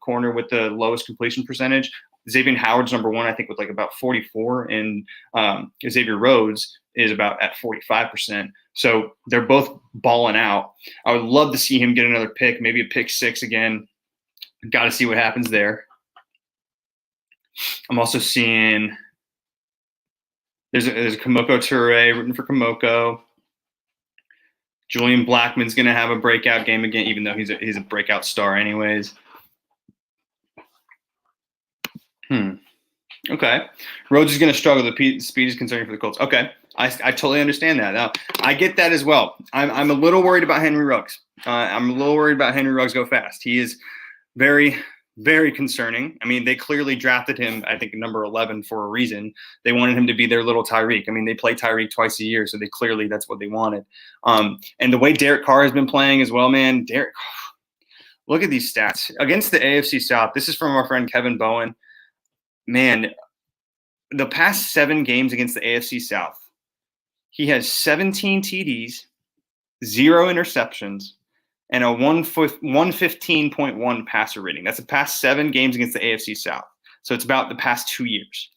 corner with the lowest completion percentage. Xavier Howard's number 1, I think, with like about 44, and Xavier Rhodes is about at 45%. So they're both balling out. I would love to see him get another pick, maybe a pick 6 again. Got to see what happens there. I'm also seeing there's a Kamoko Toure rooting for Kamoko. Julian Blackman's going to have a breakout game again, even though he's a breakout star anyways. Okay. Rhodes is going to struggle. The speed is concerning for the Colts. Okay. I totally understand that. Now, I get that as well. I'm a little worried about Henry Ruggs. I'm a little worried about Henry Ruggs go fast. He is very, very concerning. I mean, they clearly drafted him, I think, number 11 for a reason. They wanted him to be their little Tyreek. I mean, they play Tyreek twice a year, so they clearly that's what they wanted. And the way Derek Carr has been playing as well, man. Derek, look at these stats. Against the AFC South, this is from our friend Kevin Bowen. Man, the past 7 games against the AFC South, he has 17 TDs, 0 interceptions, and a 115.1 passer rating. That's the past 7 games against the AFC South. So it's about the past 2 years,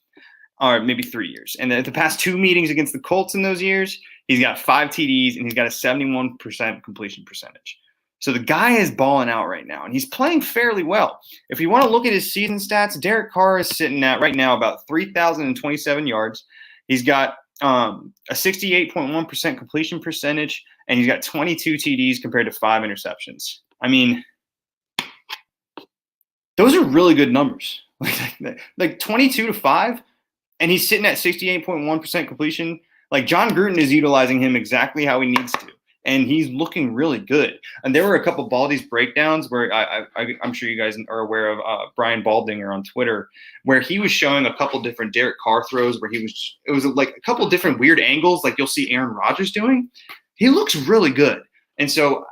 or maybe 3 years. And the past 2 meetings against the Colts in those years, he's got 5 TDs, and he's got a 71% completion percentage. So the guy is balling out right now, and he's playing fairly well. If you want to look at his season stats, Derek Carr is sitting at right now about 3,027 yards. He's got a 68.1% completion percentage, and he's got 22 TDs compared to 5 interceptions. I mean, those are really good numbers. Like 22 to 5, and he's sitting at 68.1% completion. Like John Gruden is utilizing him exactly how he needs to. And he's looking really good. And there were a couple Baldy's breakdowns where I'm sure you guys are aware of Brian Baldinger on Twitter, where he was showing a couple different Derek Carr throws where it was like a couple different weird angles like you'll see Aaron Rodgers doing. He looks really good. And so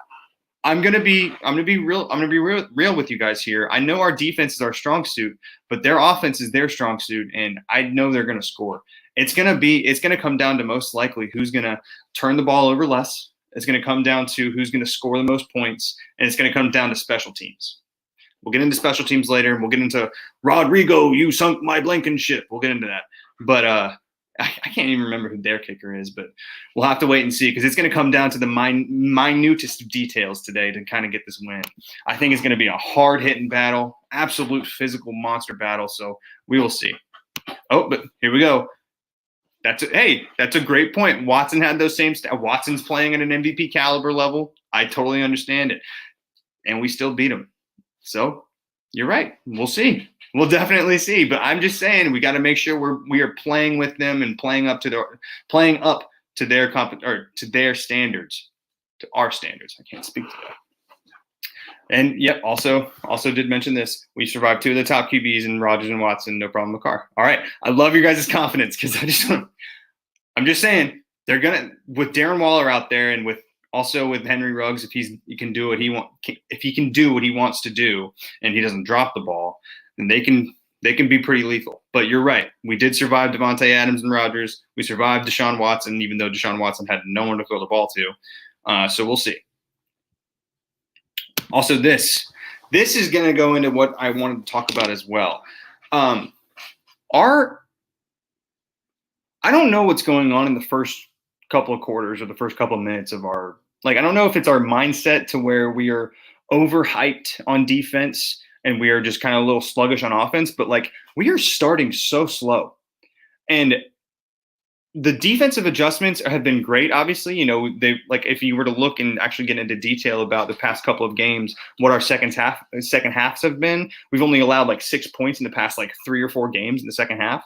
I'm gonna be real with you guys here. I know our defense is our strong suit, but their offense is their strong suit, and I know they're gonna score. It's gonna come down to most likely who's gonna turn the ball over less. It's going to come down to who's going to score the most points, and it's going to come down to special teams. We'll get into special teams later, and we'll get into Rodrigo, you sunk my Blankenship. We'll get into that. But I can't even remember who their kicker is, but we'll have to wait and see because it's going to come down to the minutest of details today to kind of get this win. I think it's going to be a hard-hitting battle, absolute physical monster battle, so we will see. Oh, but here we go. That's a great point. Watson had those same stats. Watson's playing at an MVP caliber level. I totally understand it. And we still beat him. So you're right. We'll see. We'll definitely see. But I'm just saying we got to make sure we are playing with them and playing up to their standards, to our standards. I can't speak to that. And yep, also did mention this. We survived 2 of the top QBs in Rodgers and Watson, no problem with Carr. All right. I love your guys' confidence because I'm just saying they're gonna with Darren Waller out there and with Henry Ruggs, if he can do what he wants to do and he doesn't drop the ball, then they can be pretty lethal. But you're right. We did survive Devontae Adams and Rodgers. We survived Deshaun Watson, even though Deshaun Watson had no one to throw the ball to. So we'll see. Also, this is going to go into what I wanted to talk about as well. I don't know what's going on in the first couple of quarters or the first couple of minutes of I don't know if it's our mindset to where we are overhyped on defense and we are just kind of a little sluggish on offense, but we are starting so slow. And the defensive adjustments have been great. Obviously, if you were to look and actually get into detail about the past couple of games, what our second halves have been, we've only allowed 6 points in the past 3 or 4 games in the second half.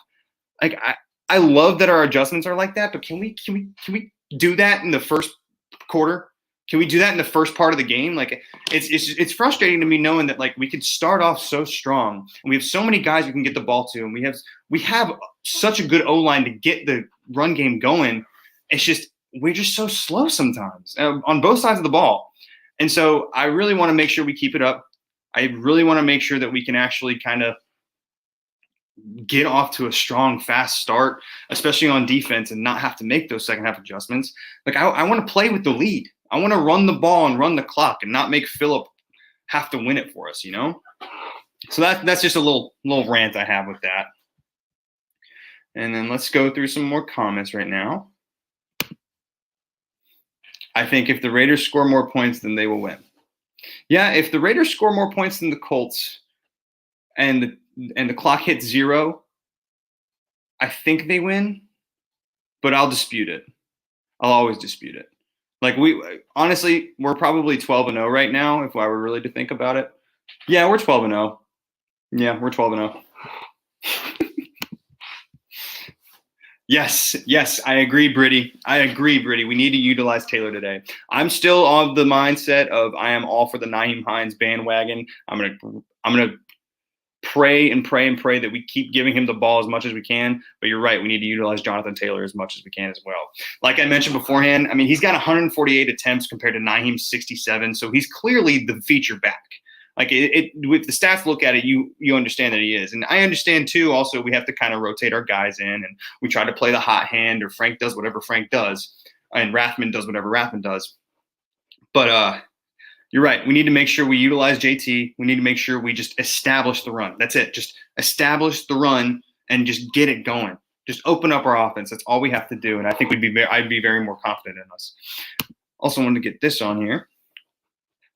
I love that our adjustments are like that, but can we do that in the first quarter? Can we do that in the first part of the game? Like it's frustrating to me knowing that like we could start off so strong and we have so many guys we can get the ball to, and we have such a good O-line to get the run game going. It's just we're just so slow sometimes on both sides of the ball. And so I really want to make sure we keep it up. I really want to make sure that we can actually kind of get off to a strong, fast start, especially on defense, and not have to make those second half adjustments. Like I want to play with the lead. I want to run the ball and run the clock and not make Phillip have to win it for us, you know? So that's just a little rant I have with that. And then let's go through some more comments right now. I think if the Raiders score more points, then they will win. Yeah, if the Raiders score more points than the Colts and the clock hits 0, I think they win, but I'll dispute it. I'll always dispute it. Like honestly, we're probably 12-0 right now if I were really to think about it. Yeah, we're 12-0. Yeah, we're 12-0. Yes, I agree, Britty. We need to utilize Taylor today. I'm still on the mindset of I am all for the Nyheim Hines bandwagon. I'm gonna pray that we keep giving him the ball as much as we can. But you're right, we need to utilize Jonathan Taylor as much as we can as well. Like I mentioned beforehand, I mean, he's got 148 attempts compared to Nyheim's 67, so he's clearly the feature back. Like with the stats look at it, you understand that he is. And I understand too, also we have to kind of rotate our guys in, and we try to play the hot hand, or Frank does whatever Frank does, and Rathman does whatever Rathman does. But you're right. We need to make sure we utilize JT. We need to make sure we just establish the run. That's it. Just establish the run and just get it going. Just open up our offense. That's all we have to do. And I think I'd be very more confident in us. Also wanted to get this on here.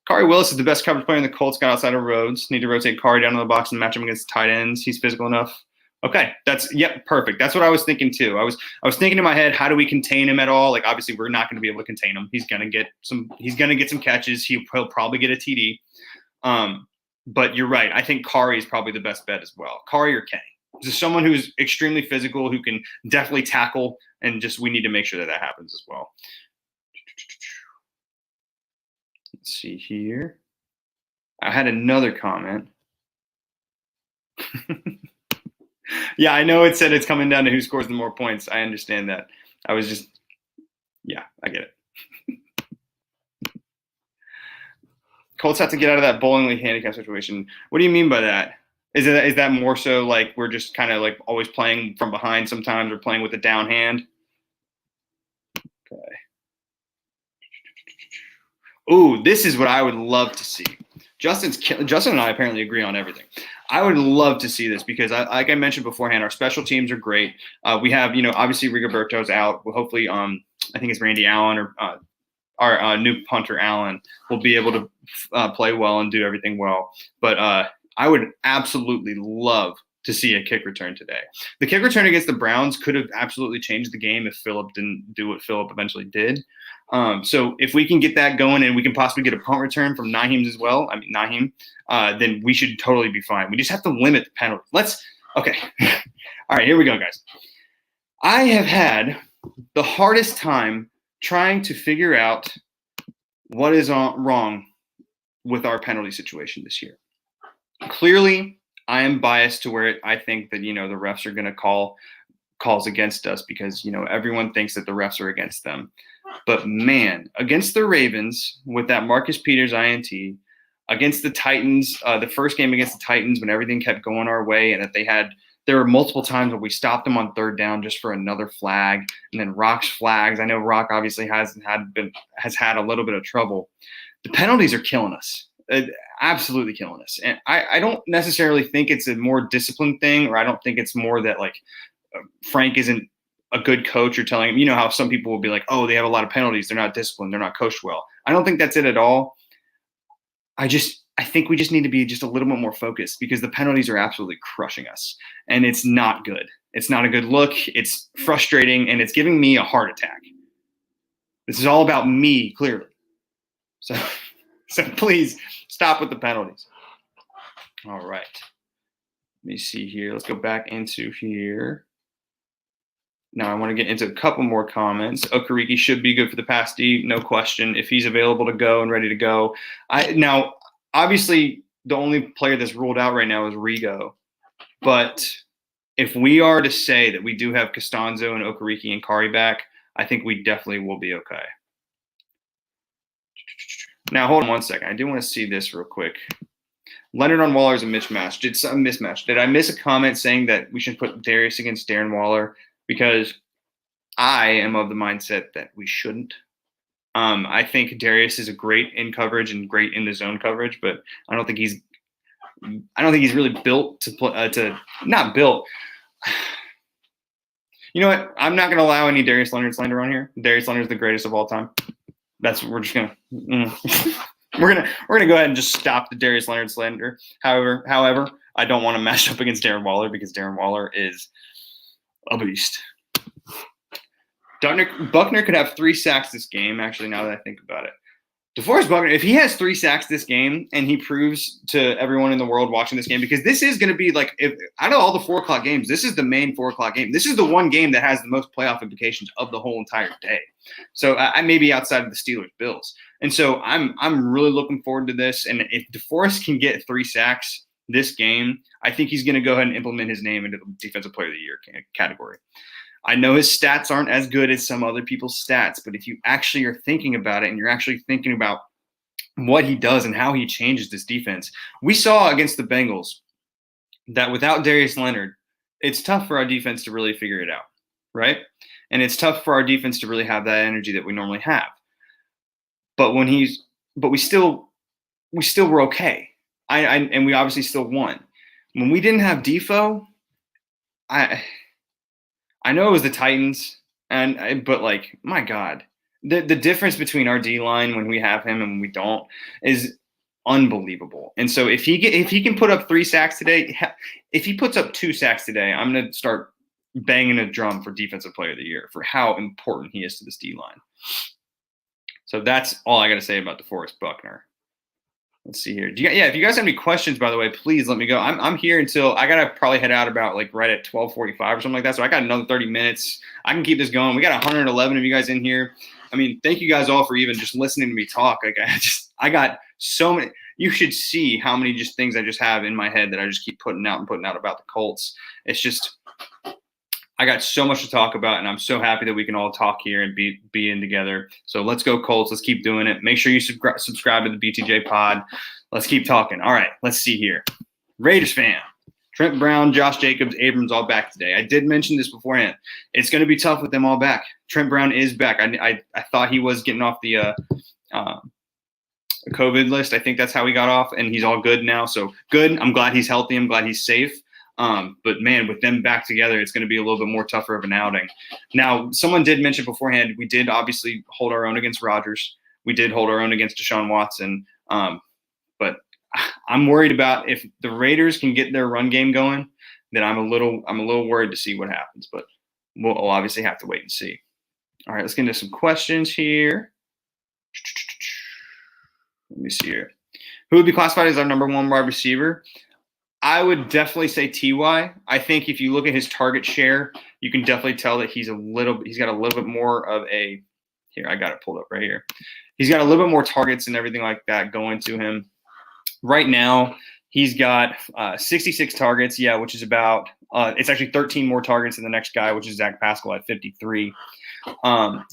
Khari Willis is the best coverage player in the Colts. Got outside of Rhodes. Need to rotate Khari down to the box and match him against tight ends. He's physical enough. Okay, perfect. That's what I was thinking too. I was thinking in my head, how do we contain him at all? Like obviously we're not going to be able to contain him. He's gonna get some catches. He'll probably get a TD. But you're right. I think Khari is probably the best bet as well. Khari or Kenny. Just someone who's extremely physical, who can definitely tackle, and just we need to make sure that happens as well. Let's see here. I had another comment. Yeah, I know it said it's coming down to who scores the more points. I understand that. I get it. Colts have to get out of that bowling league handicap situation. What do you mean by that? Is that more so like we're just kind of like always playing from behind sometimes, or playing with a down hand? Okay. Ooh, this is what I would love to see. Justin and I apparently agree on everything. I would love to see this because, like I mentioned beforehand, our special teams are great. We have, obviously Rigoberto's out. Well, hopefully, I think it's Randy Allen or our new punter Allen will be able to play well and do everything well. But I would absolutely love to see a kick return today. The kick return against the Browns could have absolutely changed the game if Phillip didn't do what Phillip eventually did. So if we can get that going and we can possibly get a punt return from Nyheim as well, then we should totally be fine. We just have to limit the penalty. Okay. All right, here we go, guys. I have had the hardest time trying to figure out what is wrong with our penalty situation this year. Clearly, I am biased to where I think that, the refs are going to call calls against us because, everyone thinks that the refs are against them. But man, against the Ravens with that Marcus Peters INT, against the Titans, the first game against the Titans when everything kept going our way, and that there were multiple times where we stopped them on third down just for another flag, and then Rock's flags. I know Rock obviously has had a little bit of trouble. The penalties are killing us. Absolutely killing us. And I don't necessarily think it's a more disciplined thing, or I don't think it's more that like Frank isn't a good coach or telling him, how some people will be like, oh, they have a lot of penalties. They're not disciplined. They're not coached well. I don't think that's it at all. I think we just need to be just a little bit more focused because the penalties are absolutely crushing us and it's not good. It's not a good look. It's frustrating and it's giving me a heart attack. This is all about me, clearly. So please stop with the penalties. All right. Let me see here. Let's go back into here. Now I want to get into a couple more comments. Okereke should be good for the pass D, no question. If he's available to go and ready to go. Now, obviously, the only player that's ruled out right now is Rigo. But if we are to say that we do have Costanzo and Okereke and Carr back, I think we definitely will be okay. Now, hold on one second. I do want to see this real quick. Leonard on Waller is a mismatch. Did I miss a comment saying that we should put Darius against Darren Waller? Because I am of the mindset that we shouldn't. I think Darius is a great in coverage and great in the zone coverage, but I don't think he's really built to play. Not built. You know what? I'm not going to allow any Darius Leonard slander on here. Darius Leonard is the greatest of all time. We're just gonna we're gonna go ahead and just stop the Darius Leonard slander. However, I don't want to match up against Darren Waller because Darren Waller is a beast. Buckner could have 3 sacks this game. Actually, now that I think about it, DeForest Buckner, if he has 3 sacks this game and he proves to everyone in the world watching this game, because this is going to be like, if out of all the 4 o'clock games, this is the main 4 o'clock game. This is the one game that has the most playoff implications of the whole entire day. So I may be outside of the Steelers Bills. And so I'm really looking forward to this. And if DeForest can get 3 sacks this game, I think he's going to go ahead and implement his name into the Defensive Player of the Year category. I know his stats aren't as good as some other people's stats, but if you actually are thinking about it and you're actually thinking about what he does and how he changes this defense, we saw against the Bengals that without Darius Leonard, it's tough for our defense to really figure it out, right? And it's tough for our defense to really have that energy that we normally have. But we still were okay. And we obviously still won. When we didn't have Defo, I know it was the Titans, but like, my God, the difference between our D-line when we have him and when we don't is unbelievable. And so if he can put up 3 sacks today, if he puts up 2 sacks today, I'm going to start banging a drum for Defensive Player of the Year for how important he is to this D-line. So that's all I got to say about DeForest Buckner. Let's see here. If you guys have any questions, by the way, please let me go. I'm here until I gotta probably head out about like right at 12:45 or something like that. So I got another 30 minutes. I can keep this going. We got 111 of you guys in here. I mean, thank you guys all for even just listening to me talk. Like I got so many. You should see how many just things I just have in my head that I just keep putting out about the Colts. It's just I got so much to talk about, and I'm so happy that we can all talk here and be in together. So let's go Colts. Let's keep doing it. Make sure you subscribe to the BTJPod. Let's keep talking. All right, let's see here. Raiders fan. Trent Brown, Josh Jacobs, Abrams all back today. I did mention this beforehand. It's going to be tough with them all back. Trent Brown is back. I thought he was getting off the COVID list. I think that's how he got off, and he's all good now. So good. I'm glad he's healthy. I'm glad he's safe. But man, with them back together, it's going to be a little bit more tougher of an outing. Now, someone did mention beforehand, we did obviously hold our own against Rodgers. We did hold our own against Deshaun Watson. But I'm worried about if the Raiders can get their run game going, then I'm a little worried to see what happens. But we'll obviously have to wait and see. All right, let's get into some questions here. Let me see here. Who would be classified as our number 1 wide receiver? I would definitely say T.Y. I think if you look at his target share, you can definitely tell that he's got a little bit more of a – here, I got it pulled up right here. He's got a little bit more targets and everything like that going to him. Right now, he's got 66 targets, which is about it's actually 13 more targets than the next guy, which is Zach Pascal at 53.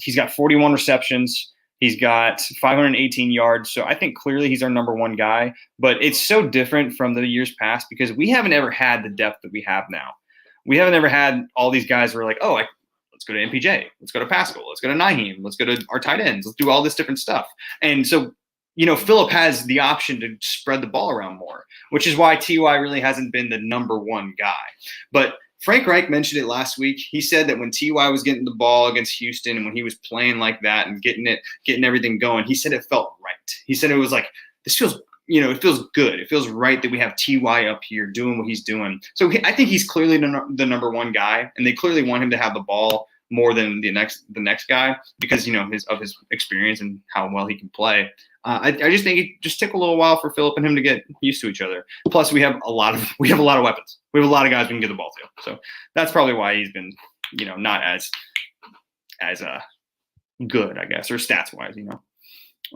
He's got 41 receptions. He's got 518 yards. So I think clearly he's our number 1 guy. But it's so different from the years past because we haven't ever had the depth that we have now. We haven't ever had all these guys who are like, let's go to MPJ. Let's go to Pascal. Let's go to Naheem. Let's go to our tight ends. Let's do all this different stuff. And so, Phillip has the option to spread the ball around more, which is why T.Y. really hasn't been the number 1 guy. But Frank Reich mentioned it last week. He said that when T.Y. was getting the ball against Houston and when he was playing like that and getting everything going, he said it felt right. He said it was like, this feels, it feels good. It feels right that we have T.Y. up here doing what he's doing. So I think he's clearly the number 1 guy, and they clearly want him to have the ball more than the next guy because, of his experience and how well he can play. I just think it just took a little while for Phillip and him to get used to each other. Plus, we have a lot of weapons. We have a lot of guys we can get the ball to. So that's probably why he's been not as good, I guess, or stats wise,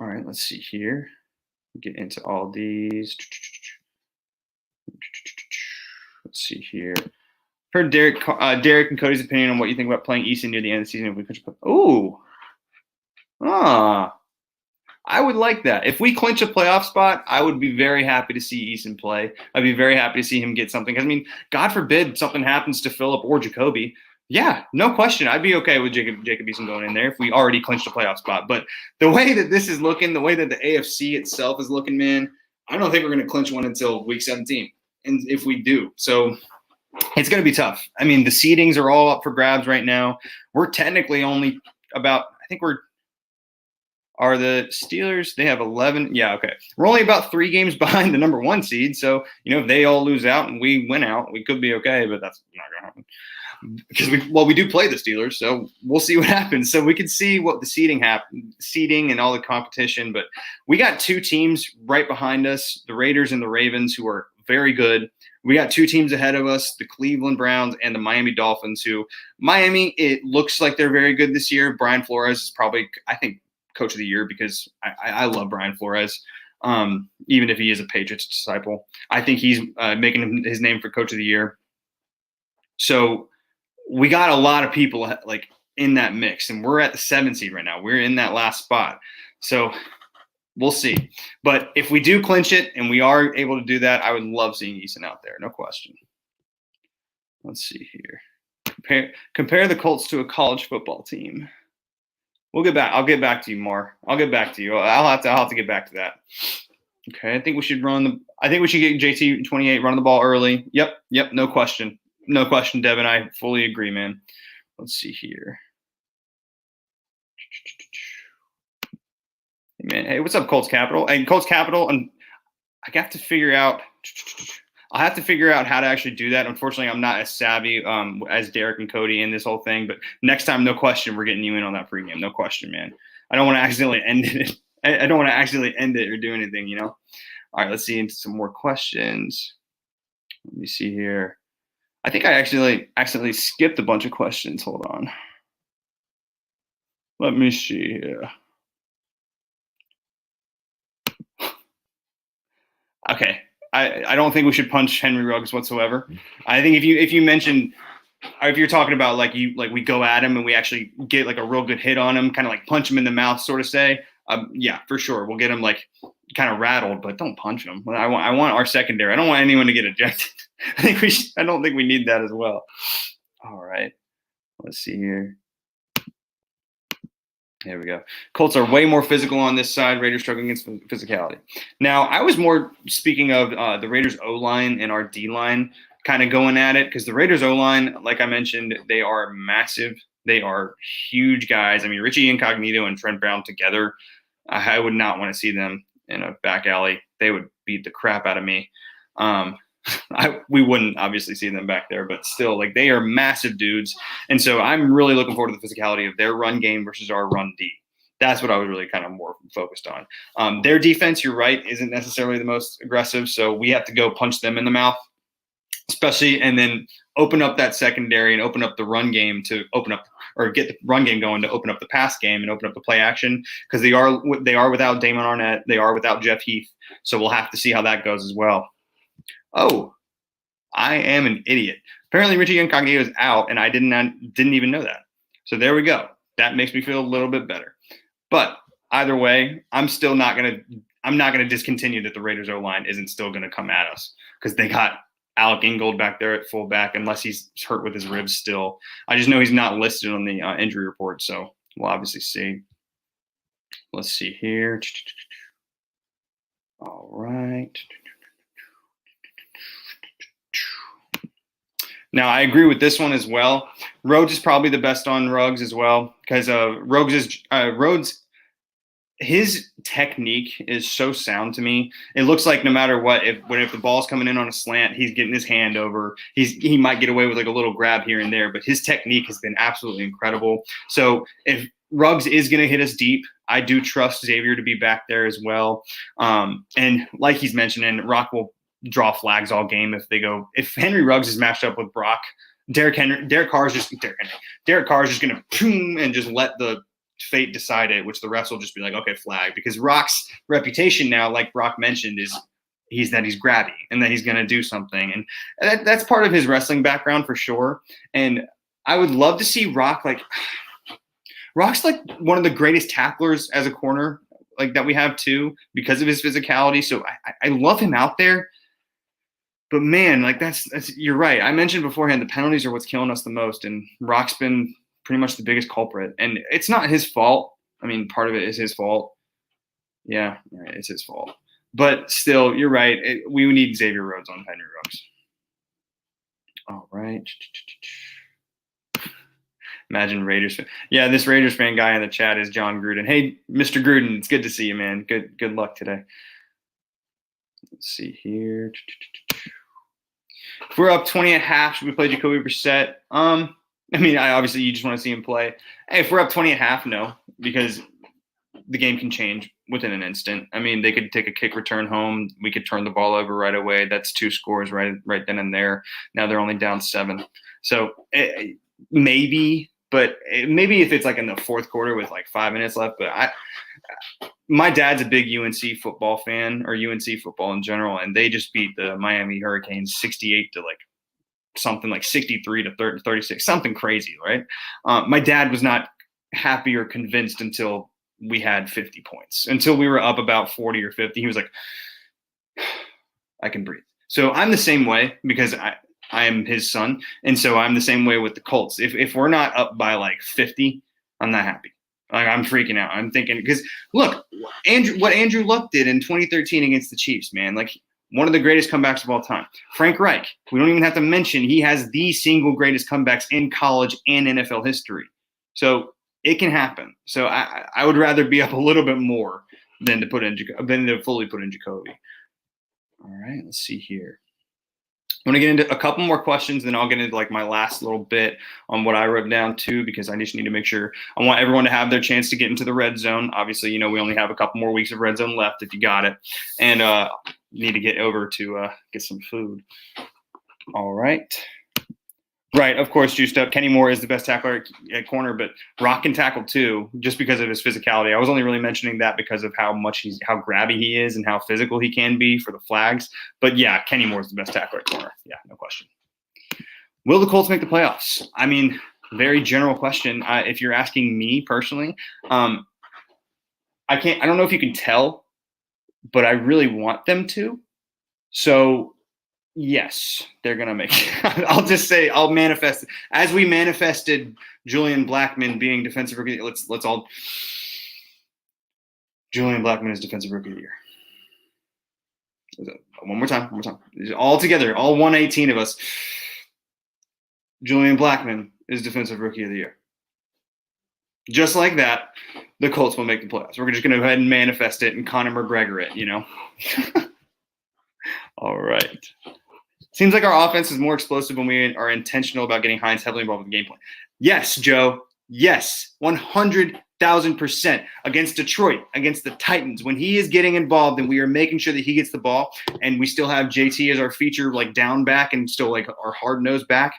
All right, let's see here. Get into all these. Let's see here. Heard Derek and Cody's opinion on what you think about playing Easton near the end of the season. If we could, I would like that. If we clinch a playoff spot, I would be very happy to see Easton play. I'd be very happy to see him get something. I mean, God forbid something happens to Phillip or Jacoby. Yeah, no question. I'd be okay with Jacob Eason going in there if we already clinched a playoff spot. But the way that this is looking, the way that the AFC itself is looking, man, I don't think we're going to clinch one until week 17. And if we do, so it's going to be tough. I mean, the seedings are all up for grabs right now. We're technically only about, are the Steelers, they have 11. Yeah, okay. We're only about 3 games behind the number 1 seed. So, if they all lose out and we win out, we could be okay, but that's not going to happen. Because we do play the Steelers, so we'll see what happens. So we can see what the seeding and all the competition. But we got 2 teams right behind us, the Raiders and the Ravens, who are very good. We got 2 teams ahead of us, the Cleveland Browns and the Miami Dolphins, who Miami, it looks like they're very good this year. Brian Flores is probably, I think, coach of the year because I love Brian Flores. Even if he is a Patriots disciple, I think he's making his name for coach of the year. So we got a lot of people like in that mix, and we're at the 7 seed right now. We're in that last spot. So we'll see. But if we do clinch it and we are able to do that, I would love seeing Easton out there. No question. Let's see here. Compare the Colts to a college football team. We'll get back. I'll get back to you, Mar. I'll get back to you. I'll have to get back to that. Okay. I think we should get JT28 running the ball early. Yep. No question. No question, Devin. I fully agree, man. Let's see here. Hey, what's up, Colts Capital? And Colts Capital, and I'll have to figure out how to actually do that. Unfortunately, I'm not as savvy as Derek and Cody in this whole thing. But next time, no question, we're getting you in on that pregame. No question, man. I don't want to accidentally end it. I don't want to accidentally end it or do anything, All right, let's see into some more questions. Let me see here. I think I accidentally skipped a bunch of questions. Hold on. Let me see here. Okay. I don't think we should punch Henry Ruggs whatsoever. I think if you mention, or if you're talking about like we go at him and we actually get like a real good hit on him, kind of like punch him in the mouth, sort of say, yeah, for sure, we'll get him like kind of rattled, but don't punch him. I want our secondary. I don't want anyone to get ejected. I don't think we need that as well. All right, let's see here. Here we go. Colts are way more physical on this side. Raiders struggling against physicality. Now, I was more speaking of the Raiders O-line and our D-line kind of going at it, because the Raiders O-line, like I mentioned, they are massive. They are huge guys. I mean, Richie Incognito and Trent Brown together, I would not want to see them in a back alley. They would beat the crap out of me. We wouldn't obviously see them back there, but still, like, they are massive dudes. And so I'm really looking forward to the physicality of their run game versus our run D. That's what I was really kind of more focused on. Their defense, you're right, isn't necessarily the most aggressive. So we have to go punch them in the mouth, especially, and then open up that secondary and open up the run game to open up, or get the run game going to open up the pass game and open up the play action, because they are without Damon Arnett. They are without Jeff Heath. So we'll have to see how that goes as well. Oh, I am an idiot. Apparently Richie Incognito is out, and I didn't even know that. So there we go. That makes me feel a little bit better. But either way, I'm not gonna discontinue that the Raiders O-line isn't still gonna come at us, because they got Alec Ingold back there at fullback, unless he's hurt with his ribs still. I just know he's not listed on the injury report, so we'll obviously see. Let's see here. All right. Now, I agree with this one as well. Rhodes is probably the best on Ruggs as well, because Rhodes, his technique is so sound to me. It looks like no matter what, if the ball's coming in on a slant, he's getting his hand over. He might get away with like a little grab here and there, but his technique has been absolutely incredible. So if Ruggs is going to hit us deep, I do trust Xavier to be back there as well. And like he's mentioning, Rock will draw flags all game if Henry Ruggs is matched up with Brock Derek Carr is just going to boom and just let the fate decide it, which the refs will just be like, okay, flag. Because Rock's reputation now, like Brock mentioned, is he's grabby and that he's going to do something. And that's part of his wrestling background for sure. And I would love to see Rock Rock's like one of the greatest tacklers as a corner like that we have too because of his physicality. So I love him out there. But man, like that's you're right. I mentioned beforehand the penalties are what's killing us the most, and Rock's been pretty much the biggest culprit. And it's not his fault. I mean, part of it is his fault. Yeah, it's his fault. But still, you're right. We need Xavier Rhodes on Henry Ruggs. All right. Imagine Raiders fan. Yeah, this Raiders fan guy in the chat is John Gruden. Hey, Mr. Gruden, it's good to see you, man. Good luck today. Let's see here. If we're up 20 at half, should we play Jacoby Brissett? I mean, obviously you just want to see him play. Hey, if we're up 20 at half, no, because the game can change within an instant. I mean, they could take a kick return home. We could turn the ball over right away. That's 2 scores right then and there. Now they're only down 7. So maybe, but maybe if it's like in the fourth quarter with like 5 minutes left. But my dad's a big UNC football fan, or UNC football in general, and they just beat the Miami Hurricanes 68 to like something like 63 to 36, something crazy, right? My dad was not happy or convinced until we had 50 points, until we were up about 40 or 50. He was like, I can breathe. So I'm the same way because I am his son. And so I'm the same way with the Colts. If we're not up by like 50, I'm not happy. Like I'm freaking out. I'm thinking, because look, what Andrew Luck did in 2013 against the Chiefs, man, like one of the greatest comebacks of all time. Frank Reich, we don't even have to mention, he has the single greatest comebacks in college and NFL history. So it can happen. So I would rather be up a little bit more than to fully put in Jacoby. All right, let's see here. I'm going to get into a couple more questions, then I'll get into like my last little bit on what I wrote down too, because I just need to make sure I want everyone to have their chance to get into the red zone. Obviously, we only have a couple more weeks of red zone left if you got it. And need to get over to get some food. All right. Right, of course, juiced up. Kenny Moore is the best tackler at corner, but Rock can tackle too, just because of his physicality. I was only really mentioning that because of how grabby he is and how physical he can be for the flags. But yeah, Kenny Moore is the best tackler at corner. Yeah, no question. Will the Colts make the playoffs? I mean, very general question. If you're asking me personally, I don't know if you can tell, but I really want them to. So yes, they're going to make it. I'll just say I'll manifest it. As we manifested Julian Blackmon being defensive rookie. Let's all Julian Blackmon is defensive rookie of the year. One more time. All together, all 118 of us. Julian Blackmon is defensive rookie of the year. Just like that, the Colts will make the playoffs. We're just going to go ahead and manifest it and Conor McGregor it, All right. Seems like our offense is more explosive when we are intentional about getting Hines heavily involved in the game plan. Yes, Joe. Yes, 100,000% against Detroit, against the Titans. When he is getting involved and we are making sure that he gets the ball, and we still have JT as our feature, like down back and still like our hard nose back.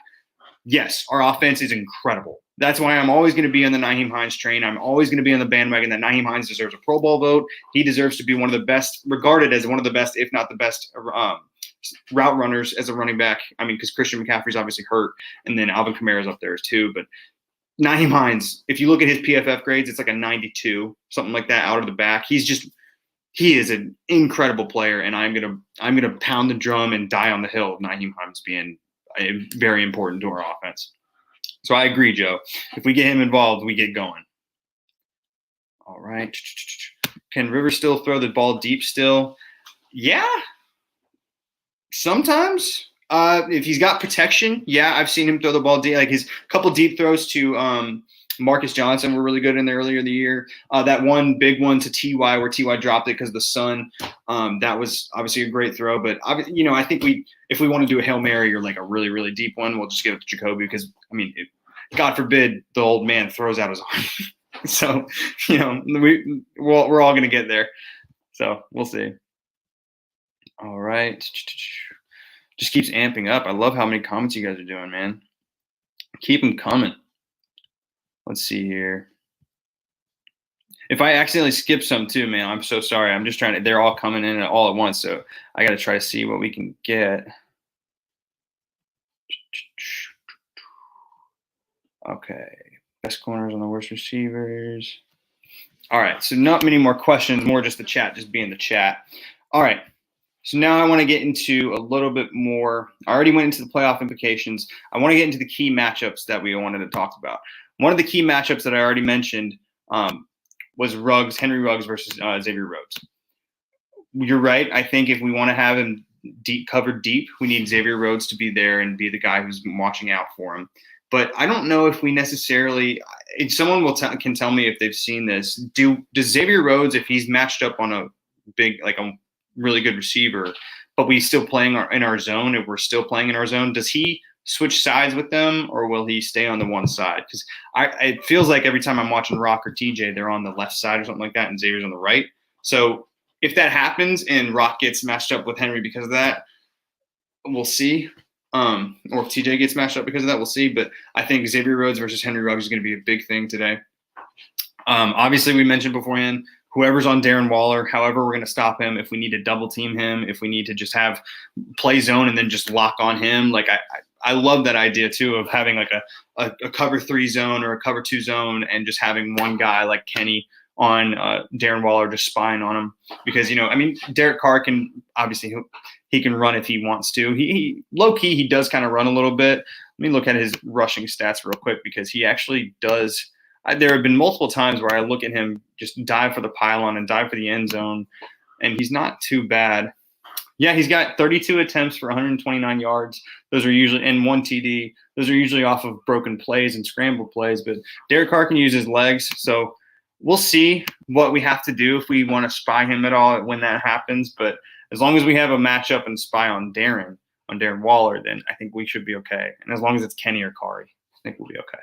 Yes, our offense is incredible. That's why I'm always going to be on the Nyheim Hines train. I'm always going to be on the bandwagon that Nyheim Hines deserves a Pro Bowl vote. He deserves to be one of the best, regarded as one of the best, if not the best, route runners as a running back. I mean, because Christian McCaffrey's obviously hurt, and then Alvin Kamara's up there too. But Nyheim Hines, if you look at his PFF grades, it's like a 92, something like that out of the back. He is an incredible player, and I'm gonna pound the drum and die on the hill of Nyheim Hines being very important to our offense. So I agree, Joe. If we get him involved, we get going. All right. Can Rivers still throw the ball deep still? Yeah. Sometimes. If he's got protection, yeah, I've seen him throw the ball deep. Like his couple deep throws to Marcus Johnson were really good in there earlier in the year. That one big one to T.Y. where T.Y. dropped it because of the sun. That was obviously a great throw. But, I think if we want to do a Hail Mary or like a really, really deep one, we'll just give it to Jacoby because, God forbid the old man throws out his arm. So, we're all going to get there. So we'll see. All right. Just keeps amping up. I love how many comments you guys are doing, man. Keep them coming. Let's see here. If I accidentally skip some too, man, I'm so sorry. I'm just trying to – they're all coming in all at once, so I got to try to see what we can get. Okay. Best corners on the worst receivers. All right, so not many more questions, more just the chat, just be in the chat. All right, so now I want to get into a little bit more. I already went into the playoff implications. I want to get into the key matchups that we wanted to talk about. One of the key matchups that I already mentioned was Henry Ruggs versus Xavier Rhodes. You're right. I think if we want to have him covered deep, we need Xavier Rhodes to be there and be the guy who's watching out for him. But I don't know if we necessarily – if someone can tell me if they've seen this. Does Xavier Rhodes, if he's matched up on a big – like a really good receiver, but we still playing in our zone, if we're still playing in our zone, does he switch sides with them or will he stay on the one side? Because it feels like every time I'm watching Rock or TJ, they're on the left side or something like that and Xavier's on the right. So if that happens and Rock gets matched up with Henry because of that, we'll see. Or if TJ gets matched up because of that, we'll see. But I think Xavier Rhodes versus Henry Ruggs is going to be a big thing today. Obviously, we mentioned beforehand, whoever's on Darren Waller, however we're going to stop him, if we need to double team him, if we need to just have play zone and then just lock on him. Like I love that idea too of having like a cover 3 zone or a cover 2 zone and just having one guy like Kenny on Darren Waller just spying on him. Because, Derek Carr can obviously he can run if he wants to. He low key, he does kind of run a little bit. Let me look at his rushing stats real quick because he actually does. There have been multiple times where I look at him just dive for the pylon and dive for the end zone, and he's not too bad. Yeah, he's got 32 attempts for 129 yards. Those are usually – and 1 TD. Those are usually off of broken plays and scrambled plays. But Derek Carr can use his legs. So we'll see what we have to do if we want to spy him at all when that happens. But as long as we have a matchup and spy on Darren Waller, then I think we should be okay. And as long as it's Kenny or Kari, I think we'll be okay.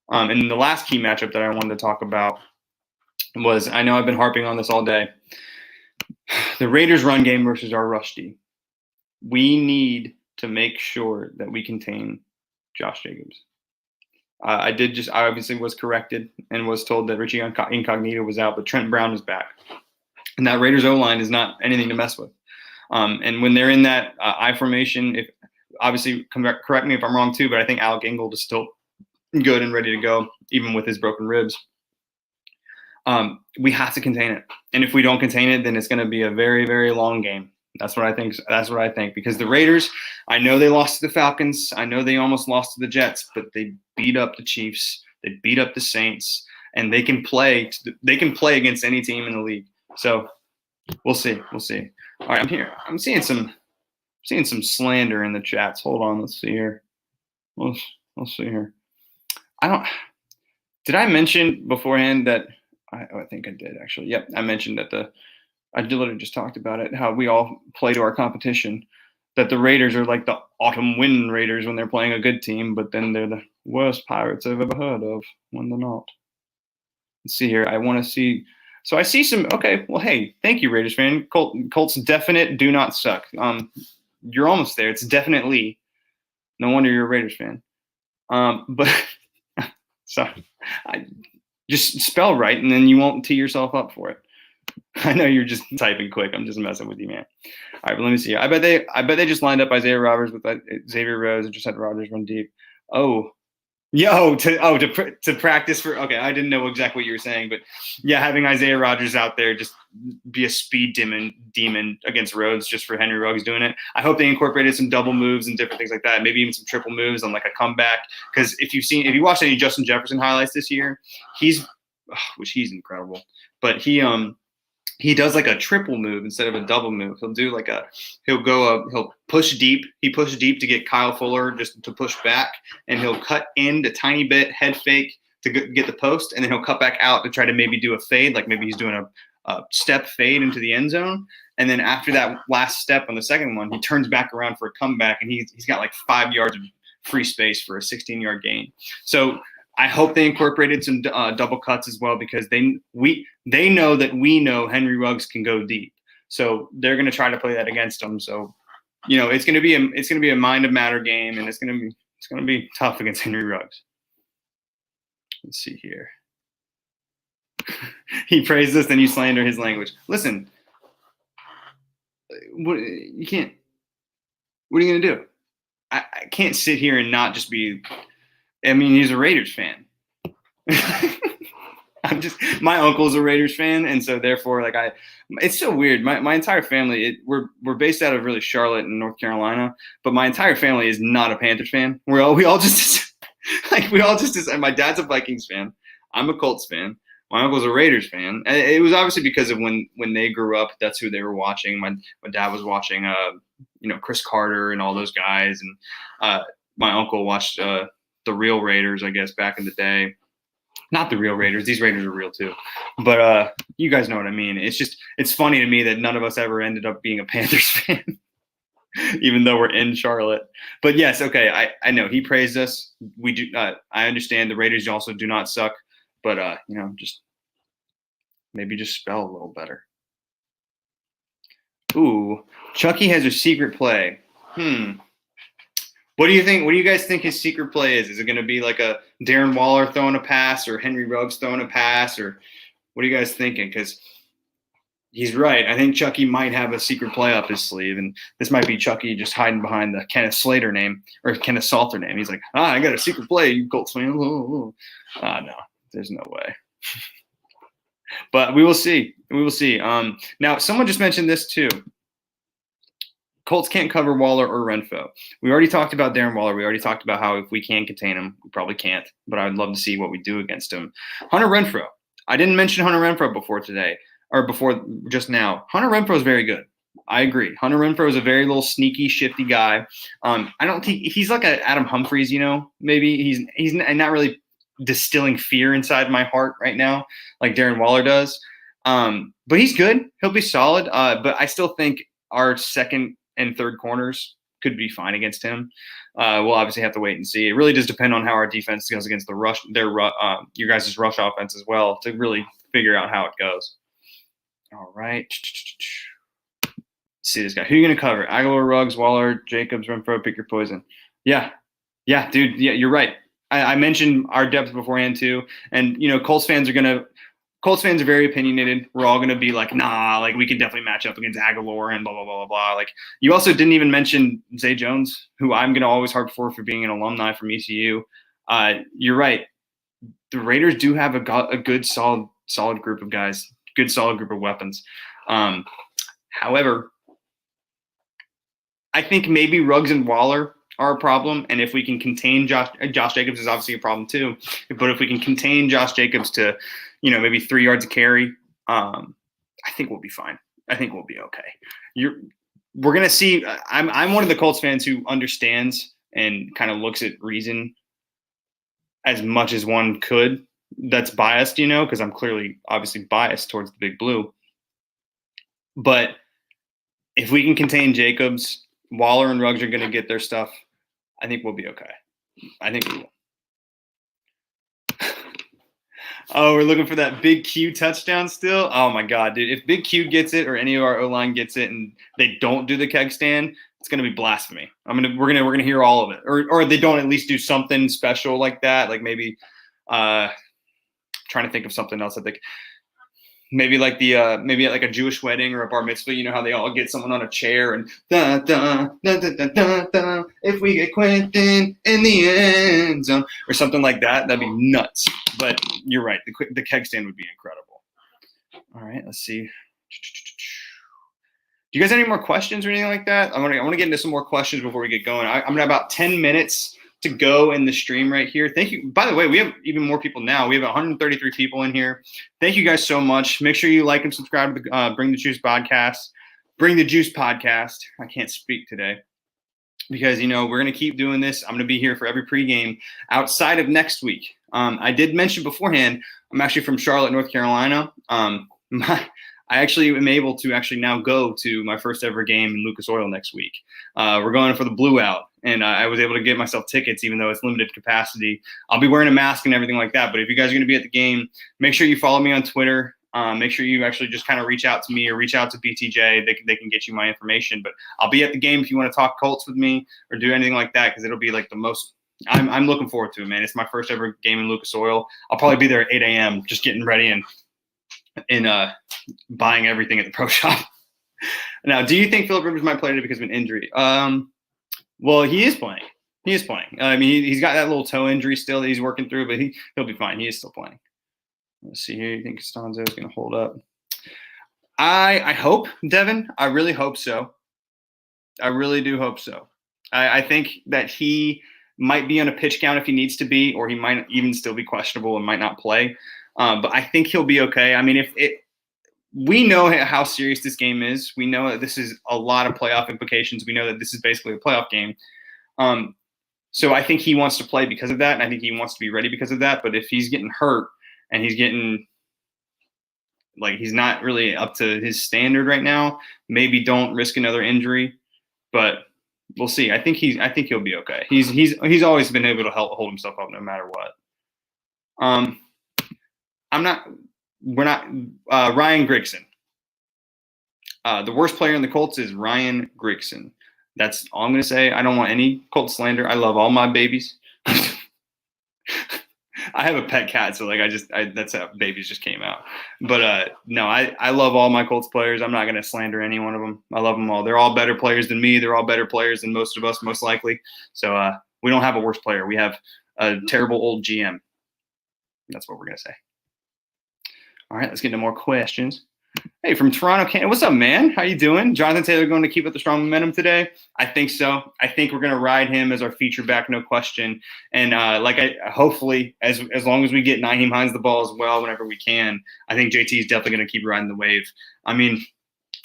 And the last key matchup that I wanted to talk about was – I know I've been harping on this all day – the Raiders' run game versus our rush D. We need to make sure that we contain Josh Jacobs. I obviously was corrected and was told that Richie Incognito was out, but Trent Brown is back. And that Raiders O-line is not anything to mess with. And when they're in that I formation, obviously correct me if I'm wrong too, but I think Alec Ingold is still good and ready to go, even with his broken ribs. We have to contain it. And if we don't contain it, then it's going to be a very, very long game. That's what I think. Because the Raiders, I know they lost to the Falcons. I know they almost lost to the Jets, but they beat up the Chiefs. They beat up the Saints, and they can play. They can play against any team in the league. So we'll see. All right, I'm here. I'm seeing some slander in the chats. Hold on. Let's see here. We'll see here. Did I mention beforehand that? I think I did actually. Yep, I mentioned that I literally just talked about it, how we all play to our competition, that the Raiders are like the autumn wind Raiders when they're playing a good team, but then they're the worst Pirates I've ever heard of when they're not. Let's see here. I want to see. So I see some. Okay, well, hey, thank you, Raiders fan. Colts definite do not suck. You're almost there. It's definitely. No wonder you're a Raiders fan. But sorry. Just spell right, and then you won't tee yourself up for it. I know you're just typing quick. I'm just messing with you, man. All right, but let me see. I bet they just lined up Isaiah Roberts with Xavier Rhodes and just had Rodgers run deep. To practice for. Okay, I didn't know exactly what you were saying, but yeah, having Isaiah Rodgers out there just be a speed demon against Rhodes just for Henry Ruggs doing it. I hope they incorporated some double moves and different things like that. Maybe even some triple moves on like a comeback. Because if you watched any Justin Jefferson highlights this year, he's incredible. But he does like a triple move instead of a double move. He'll push deep. He pushed deep to get Kyle Fuller just to push back, and he'll cut in a tiny bit, head fake to get the post, and then he'll cut back out to try to maybe do a fade, like maybe he's doing a step fade into the end zone. And then after that last step on the second one, he turns back around for a comeback, and he's got like 5 yards of free space for a 16-yard gain. So I hope they incorporated some double cuts as well, because they know that we know Henry Ruggs can go deep, so they're going to try to play that against him. So, it's going to be a mind of matter game, and it's going It's going to be tough against Henry Ruggs. Let's see here. He praised us, then you slander his language. Listen, what are you going to do? I can't sit here and not just be – I mean, he's a Raiders fan. My uncle's a Raiders fan, and so therefore, like it's so weird. My entire family, we're based out of really Charlotte and North Carolina, but my entire family is not a Panthers fan. We all just my dad's a Vikings fan. I'm a Colts fan. My uncle's a Raiders fan. It was obviously because of when they grew up, that's who they were watching. My dad was watching, Chris Carter and all those guys, and my uncle watched the real Raiders, I guess, back in the day. Not the real Raiders. These Raiders are real too. But you guys know what I mean. It's funny to me that none of us ever ended up being a Panthers fan, even though we're in Charlotte. But yes, okay, I know he praised us. We do. I understand the Raiders also do not suck, but just maybe just spell a little better. Ooh, Chucky has a secret play. What do you think? What do you guys think his secret play is? Is it going to be like a Darren Waller throwing a pass or Henry Ruggs throwing a pass, or what are you guys thinking? Because he's right. I think Chucky might have a secret play up his sleeve, and this might be Chucky just hiding behind the Kenneth Slater name or Kenneth Salter name. He's like, I got a secret play, you Colts fan. No, there's no way. But we will see. We will see. Now, someone just mentioned this too. Colts can't cover Waller or Renfro. We already talked about Darren Waller. We already talked about how if we can contain him, we probably can't. But I would love to see what we do against him. Hunter Renfro. I didn't mention Hunter Renfro before just now. Hunter Renfro is very good. I agree. Hunter Renfro is a very little sneaky, shifty guy. I don't think he's like a Adam Humphries. Maybe he's not really distilling fear inside my heart right now, like Darren Waller does. But he's good. He'll be solid. But I still think our second and third corners could be fine against him. We'll obviously have to wait and see. It really does depend on how our defense goes against the rush, your guys' rush offense as well, to really figure out how it goes. All right. Let's see this guy. Who are you going to cover? Aguilar, Ruggs, Waller, Jacobs, Renfro, pick your poison. Yeah, dude. Yeah, you're right. I mentioned our depth beforehand too. And, Colts fans are very opinionated. We're all going to be like, nah, like we can definitely match up against Aguilar and blah, blah, blah, blah, blah. Like you also didn't even mention Zay Jones, who I'm going to always harp for being an alumni from ECU. You're right. The Raiders do have a good, solid group of guys, good, solid group of weapons. However, I think maybe Ruggs and Waller are a problem. And if we can contain Josh Jacobs is obviously a problem too. But if we can contain Josh Jacobs to, maybe 3 yards of carry, I think we'll be fine. I think we'll be okay. We're going to see. I'm one of the Colts fans who understands and kind of looks at reason as much as one could. That's biased, because I'm clearly obviously biased towards the Big Blue. But if we can contain Jacobs, Waller and Ruggs are going to get their stuff. I think we'll be okay. I think we will. Oh, we're looking for that Big Q touchdown still? Oh, my God, dude. If Big Q gets it or any of our O-line gets it and they don't do the keg stand, it's going to be blasphemy. We're gonna hear all of it. Or they don't at least do something special like that. Like maybe trying to think of something else. I think maybe like maybe at like a Jewish wedding or a bar mitzvah, how they all get someone on a chair and da, da, da, da, da, da, da, if we get Quentin in the end zone or something like that, that'd be nuts. But you're right, the keg stand would be incredible. All right, let's see. Do you guys have any more questions or anything like that? I want to get into some more questions before we get going. I'm gonna have about 10 minutes to go in the stream right here. Thank you. By the way, we have even more people now. We have 133 people in here. Thank you guys so much. Make sure you like and subscribe to the Bring the Juice podcast. I can't speak today because, we're going to keep doing this. I'm going to be here for every pregame outside of next week. I did mention beforehand, I'm actually from Charlotte, North Carolina. I actually am able to now go to my first ever game in Lucas Oil next week. We're going for the Blue Out, and I was able to get myself tickets, even though it's limited capacity. I'll be wearing a mask and everything like that. But if you guys are going to be at the game, make sure you follow me on Twitter. Make sure you actually just kind of reach out to me or reach out to BTJ. They can get you my information. But I'll be at the game if you want to talk Colts with me or do anything like that, because it'll be like the most I'm looking forward to it, man. It's my first ever game in Lucas Oil. I'll probably be there at 8 a.m. just getting ready and buying everything at the pro shop. Now, do you think Philip Rivers might play today because of an injury? Well, he is playing. He is playing. I mean, he's got that little toe injury still that he's working through, but he'll be fine. He is still playing. Let's see here. You think Costanzo is going to hold up? I hope, Devin. I really hope so. I really do hope so. I think that he might be on a pitch count if he needs to be, or he might even still be questionable and might not play. But I think he'll be okay. I mean, we know how serious this game is. We know that this is a lot of playoff implications. We know that this is basically a playoff game. So I think he wants to play because of that, and I think he wants to be ready because of that. But if he's getting hurt and he's getting he's not really up to his standard right now, maybe don't risk another injury. But we'll see. I think he'll be okay. He's always been able to hold himself up no matter what. Ryan Grigson. The worst player in the Colts is Ryan Grigson. That's all I'm going to say. I don't want any Colts slander. I love all my babies. I have a pet cat, so that's how babies just came out. But no, I love all my Colts players. I'm not going to slander any one of them. I love them all. They're all better players than me. They're all better players than most of us, most likely. So we don't have a worse player. We have a terrible old GM. That's what we're going to say. All right, let's get into more questions. Hey, from Toronto, Canada. What's up, man? How you doing? Jonathan Taylor going to keep up the strong momentum today? I think so. I think we're going to ride him as our feature back, no question. And hopefully, as long as we get Nyheim Hines the ball as well whenever we can, I think JT is definitely going to keep riding the wave. I mean,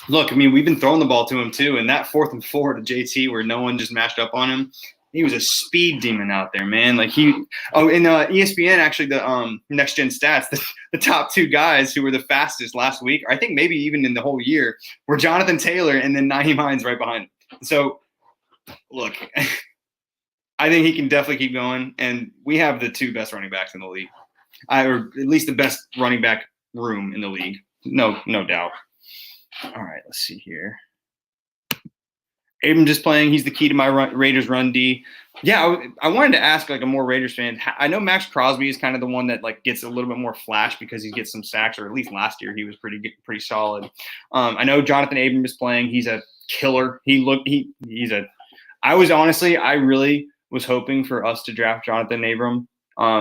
look, we've been throwing the ball to him too. And that 4th and 4 to JT where no one just mashed up on him, he was a speed demon out there, man. In ESPN, actually, the Next Gen Stats, the top 2 guys who were the fastest last week, or I think maybe even in the whole year, were Jonathan Taylor and then Nyheim Hines right behind him. So, look, I think he can definitely keep going, and we have the 2 best running backs in the league, or at least the best running back room in the league, no doubt. All right, let's see here. Abram just playing. He's the key to my Raiders run D. Yeah, I wanted to ask a more Raiders fan. I know Max Crosby is kind of the one that gets a little bit more flash because he gets some sacks, or at least last year he was pretty solid. I know Jonathan Abram is playing. He's a killer. I really was hoping for us to draft Jonathan Abram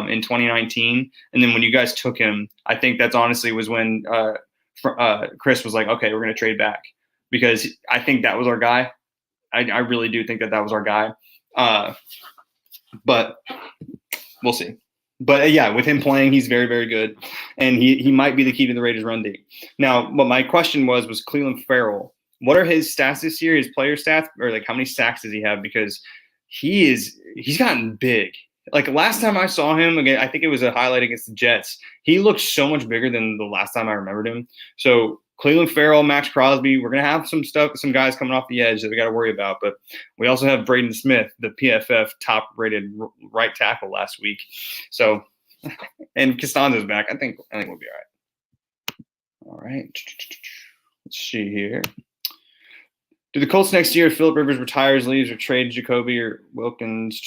in 2019, and then when you guys took him, I think that's honestly was when Chris was like, okay, we're going to trade back, because I think that was our guy. I really do think that was our guy. But we'll see. But yeah, with him playing, he's very, very good. And he might be the key to the Raiders run D. Now, what my question was Cleveland Farrell. What are his stats this year, his player stats, or how many sacks does he have? Because he's gotten big. Last time I saw him, again, I think it was a highlight against the Jets. He looked so much bigger than the last time I remembered him. So Cleveland Farrell, Max Crosby, we're going to have some guys coming off the edge that we got to worry about. But we also have Braden Smith, the PFF top-rated right tackle last week. So, and Costanzo's back. I think we'll be all right. All right. Let's see here. Do the Colts next year, if Philip Rivers retires, leaves, or trade Jacoby or Wilkins?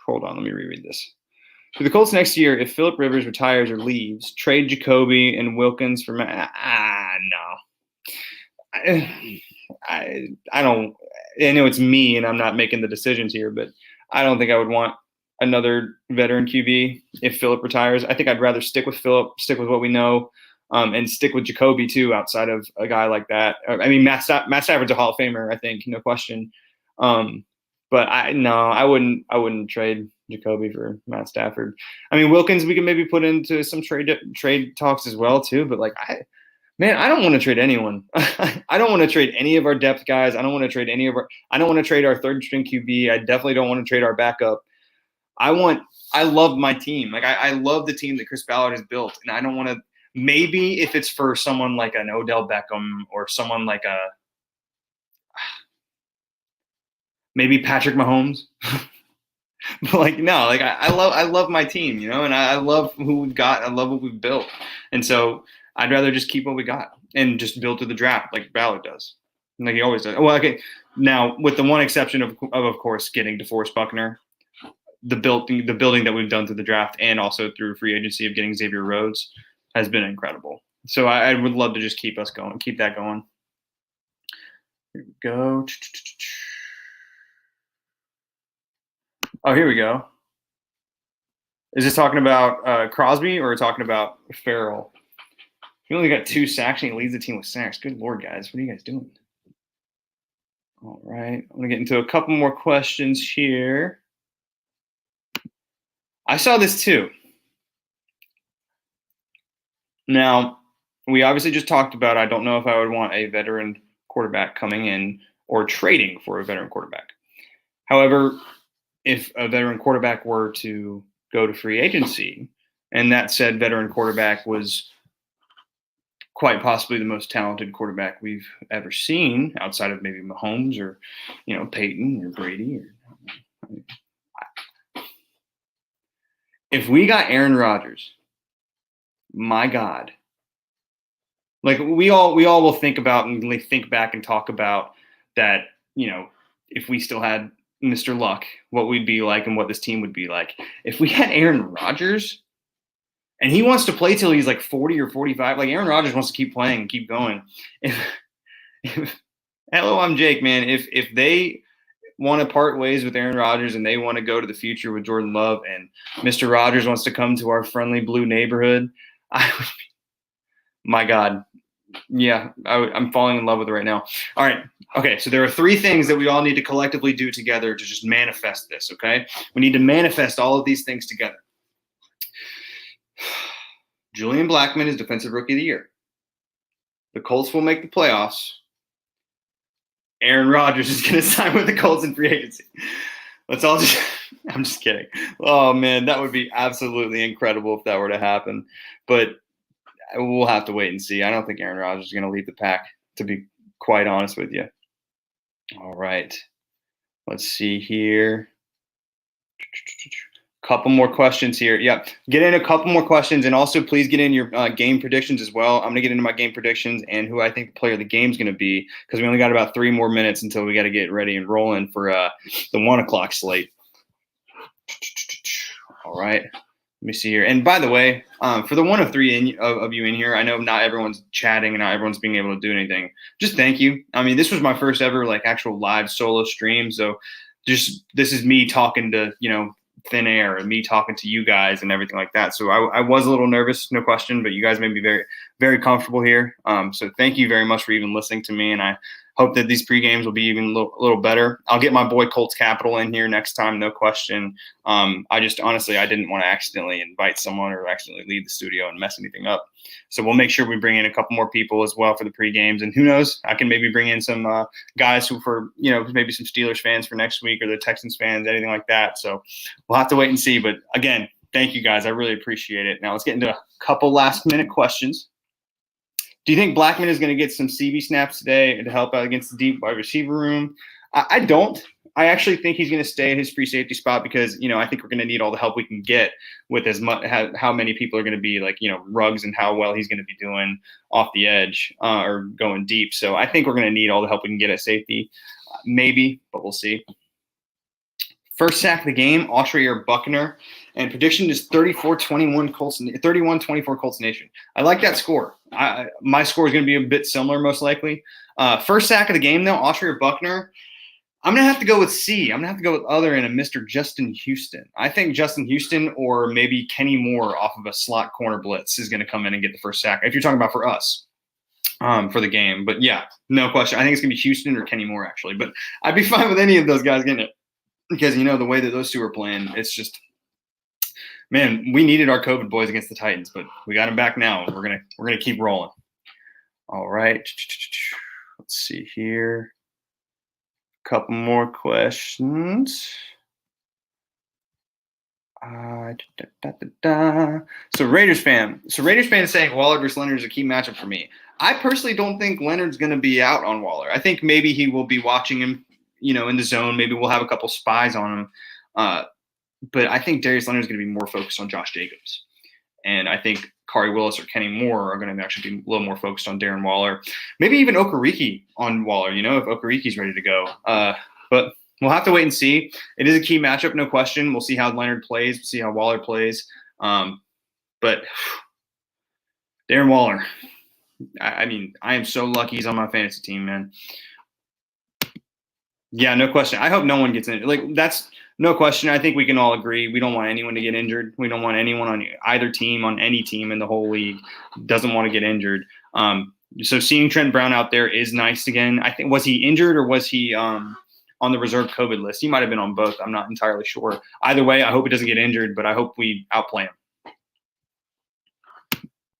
Hold on, let me reread this. Do the Colts next year, if Philip Rivers retires or leaves, trade Jacoby and Wilkins for no. I don't. I know it's me, and I'm not making the decisions here, but I don't think I would want another veteran QB if Philip retires. I think I'd rather stick with Philip, stick with what we know, and stick with Jacoby too. Outside of a guy like that, I mean, Matt Stafford's a Hall of Famer, I think, no question. But I wouldn't trade Jacoby for Matt Stafford. I mean, Wilkins we can maybe put into some trade talks as well too. But I don't want to trade anyone. I don't want to trade any of our depth guys. I don't want to trade I don't want to trade our 3rd string QB. I definitely don't want to trade our backup. I love my team. I love the team that Chris Ballard has built, and I don't want to. Maybe if it's for someone like an Odell Beckham or someone like maybe Patrick Mahomes. But I love my team, and I love who we've got. I love what we've built. And so I'd rather just keep what we got and just build through the draft like Ballard does. Like he always does. Well, okay. Now, with the one exception of course, getting DeForest Buckner. the building that we've done through the draft and also through free agency of getting Xavier Rhodes has been incredible. So I would love to just keep that going. Here we go. Oh, here we go. Is this talking about Crosby or talking about Farrell? He only got 2 sacks and he leads the team with sacks. Good Lord, guys. What are you guys doing? All right. I'm going to get into a couple more questions here. I saw this too. Now, we obviously just talked about, I don't know if I would want a veteran quarterback coming in or trading for a veteran quarterback. However, if a veteran quarterback were to go to free agency and that said veteran quarterback was quite possibly the most talented quarterback we've ever seen outside of maybe Mahomes or, Peyton or Brady. If we got Aaron Rodgers, my God, like we all will think about and think back and talk about that, if we still had Mr. Luck, what we'd be like and what this team would be like. If we had Aaron Rodgers and he wants to play till he's like 40 or 45, like Aaron Rodgers wants to keep playing and keep going. Hello, I'm Jake, man. If they want to part ways with Aaron Rodgers and they want to go to the future with Jordan Love and Mr. Rodgers wants to come to our friendly blue neighborhood, my God. Yeah, I'm falling in love with it right now. All right. Okay, so there are 3 things that we all need to collectively do together to just manifest this, okay? We need to manifest all of these things together. Julian Blackmon is Defensive Rookie of the Year. The Colts will make the playoffs. Aaron Rodgers is going to sign with the Colts in free agency. Let's all just – I'm just kidding. Oh, man, that would be absolutely incredible if that were to happen. But we'll have to wait and see. I don't think Aaron Rodgers is going to lead the pack, to be quite honest with you. All right. Let's see here. Couple more questions here. Yep. Get in a couple more questions. And also, please get in your game predictions as well. I'm going to get into my game predictions and who I think the player of the game is going to be because we only got about 3 more minutes until we got to get ready and rolling for the 1 o'clock slate. All right. Let me see here. And by the way, for the 1 of 3 of you in here, I know not everyone's chatting and not everyone's being able to do anything. Just thank you. I mean, this was my first ever actual live solo stream. So this is me talking to, thin air and me talking to you guys and everything like that. So I was a little nervous, no question, but you guys made me very, very comfortable here. So thank you very much for even listening to me. And I hope that these pre-games will be even a little better. I'll get my boy Colts Capital in here next time, no question. I just honestly, I didn't want to accidentally invite someone or accidentally leave the studio and mess anything up. So we'll make sure we bring in a couple more people as well for the pre-games. And who knows, I can maybe bring in some guys who maybe some Steelers fans for next week or the Texans fans, anything like that. So we'll have to wait and see. But again, thank you guys. I really appreciate it. Now let's get into a couple last minute questions. Do you think Blackmon is going to get some CB snaps today to help out against the deep wide receiver room? I don't. I actually think he's going to stay in his free safety spot because, I think we're going to need all the help we can get with as much how many people are going to be Ruggs and how well he's going to be doing off the edge or going deep. So I think we're going to need all the help we can get at safety. Maybe, but we'll see. First sack of the game, Autry or Buckner. And prediction is 31-24 Colts Nation. I like that score. My score is going to be a bit similar, most likely. First sack of the game, though, Autry or Buckner. I'm going to have to go with C. I'm going to have to go with other and a Mr. Justin Houston. I think Justin Houston or maybe Kenny Moore off of a slot corner blitz is going to come in and get the first sack, if you're talking about for us, for the game. But, yeah, no question. I think it's going to be Houston or Kenny Moore, actually. But I'd be fine with any of those guys getting it because, the way that those two are playing, it's just – man, we needed our COVID boys against the Titans, but we got them back now, and we're gonna keep rolling. All right, let's see here. A couple more questions. So Raiders fan is saying Waller versus Leonard is a key matchup for me. I personally don't think Leonard's going to be out on Waller. I think maybe he will be watching him, in the zone. Maybe we'll have a couple spies on him. But I think Darius Leonard is going to be more focused on Josh Jacobs. And I think Kari Willis or Kenny Moore are going to actually be a little more focused on Darren Waller. Maybe even Okereke on Waller, if Okereke's ready to go. But we'll have to wait and see. It is a key matchup, no question. We'll see how Leonard plays. We'll see how Waller plays. But Darren Waller, I mean, I am so lucky he's on my fantasy team, man. Yeah, no question. I hope no one gets injured. Like, that's no question. I think we can all agree. We don't want anyone to get injured. We don't want anyone on either team, on any team in the whole league, doesn't want to get injured. So seeing Trent Brown out there is nice again. I think, was he injured or was he on the reserve COVID list? He might have been on both. I'm not entirely sure. Either way, I hope he doesn't get injured, but I hope we outplay him.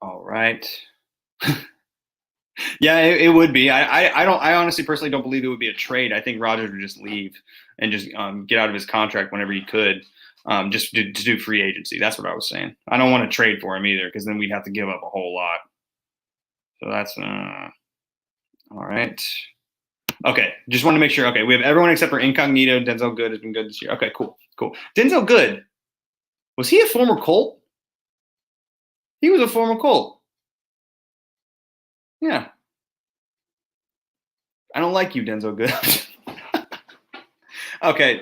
All right. Yeah, it would be. I honestly personally don't believe it would be a trade. I think Rodgers would just leave and just get out of his contract whenever he could, just to do free agency. That's what I was saying. I don't want to trade for him either, because then we'd have to give up a whole lot. So that's all right. Okay, just wanted to make sure. Okay, we have everyone except for Incognito. Denzel Good has been good this year. Okay, cool. Denzel Good, was he a former Colt? He was a former Colt. Yeah. I don't like you, Denzel Good. Okay.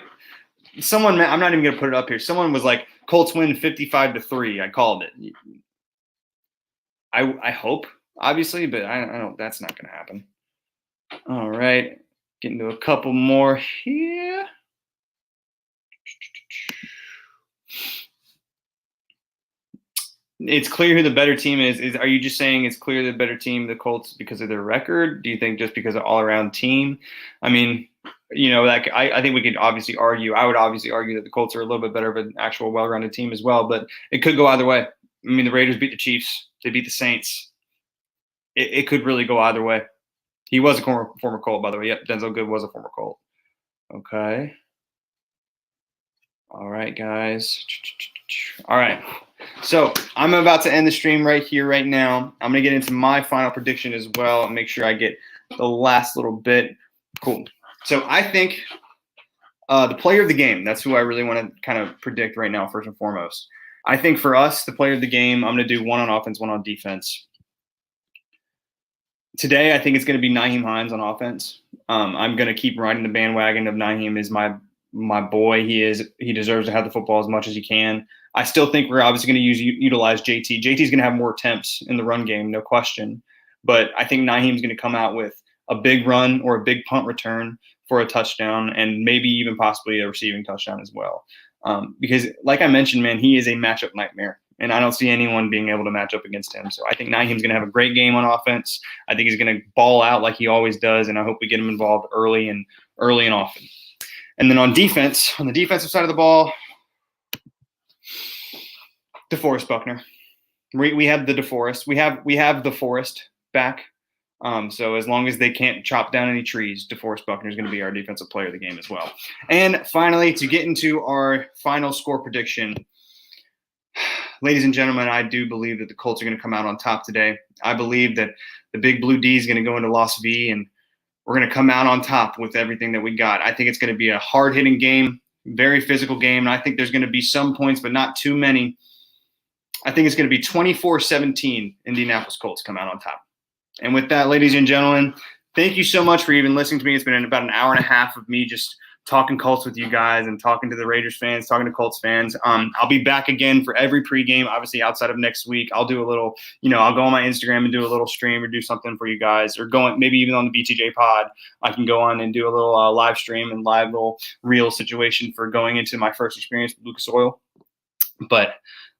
Someone, I'm not even going to put it up here. Someone was like, Colts win 55-3. I called it. I hope, obviously, but I don't, that's not going to happen. All right. Getting to a couple more here. It's clear who the better team is. Are you just saying it's clear the better team, the Colts, because of their record? Do you think just because of all-around team? I mean, you know, like I think we could obviously argue. I would obviously argue that the Colts are a little bit better of an actual well-rounded team as well, but it could go either way. I mean, the Raiders beat the Chiefs. They beat the Saints. It could really go either way. He was a former Colt, by the way. Yep, Denzel Good was a former Colt. Okay. All right, guys. All right. So I'm about to end the stream right here, right now. I'm going to get into my final prediction as well and make sure I get the last little bit. Cool. So I think the player of the game, that's who I really want to kind of predict right now, first and foremost. I think for us, the player of the game, I'm going to do one on offense, one on defense. Today, I think it's going to be Nyheim Hines on offense. I'm going to keep riding the bandwagon of Nyheim is my boy. He deserves to have the football as much as he can. I still think we're obviously going to utilize JT. JT's going to have more attempts in the run game, no question. But I think Nyheim's going to come out with a big run or a big punt return for a touchdown and maybe even possibly a receiving touchdown as well. Because like I mentioned, man, he is a matchup nightmare. And I don't see anyone being able to match up against him. So I think Nyheim's going to have a great game on offense. I think he's going to ball out like he always does. And I hope we get him involved early and often. And then on defense, on the defensive side of the ball, DeForest Buckner. We have the DeForest. We have the Forest back. So as long as they can't chop down any trees, DeForest Buckner is going to be our defensive player of the game as well. And finally, to get into our final score prediction, ladies and gentlemen, I do believe that the Colts are going to come out on top today. I believe that the Big Blue D is going to go into Las V, and we're going to come out on top with everything that we got. I think it's going to be a hard-hitting game, very physical game, and I think there's going to be some points, but not too many. I think it's going to be 24-17 Indianapolis Colts come out on top. And with that, ladies and gentlemen, thank you so much for even listening to me. It's been about an hour and a half of me just talking Colts with you guys and talking to the Raiders fans, talking to Colts fans. I'll be back again for every pregame, obviously outside of next week. I'll do a little, I'll go on my Instagram and do a little stream or do something for you guys, or maybe even on the BTJPod. I can go on and do a little live stream and live little real situation for going into my first experience with Lucas Oil. But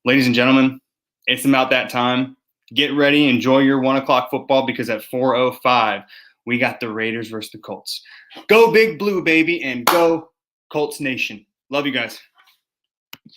ladies and gentlemen, it's about that time. Get ready, enjoy your 1 o'clock football, because at 4:05, we got the Raiders versus the Colts. Go Big Blue, baby, and go Colts Nation. Love you guys.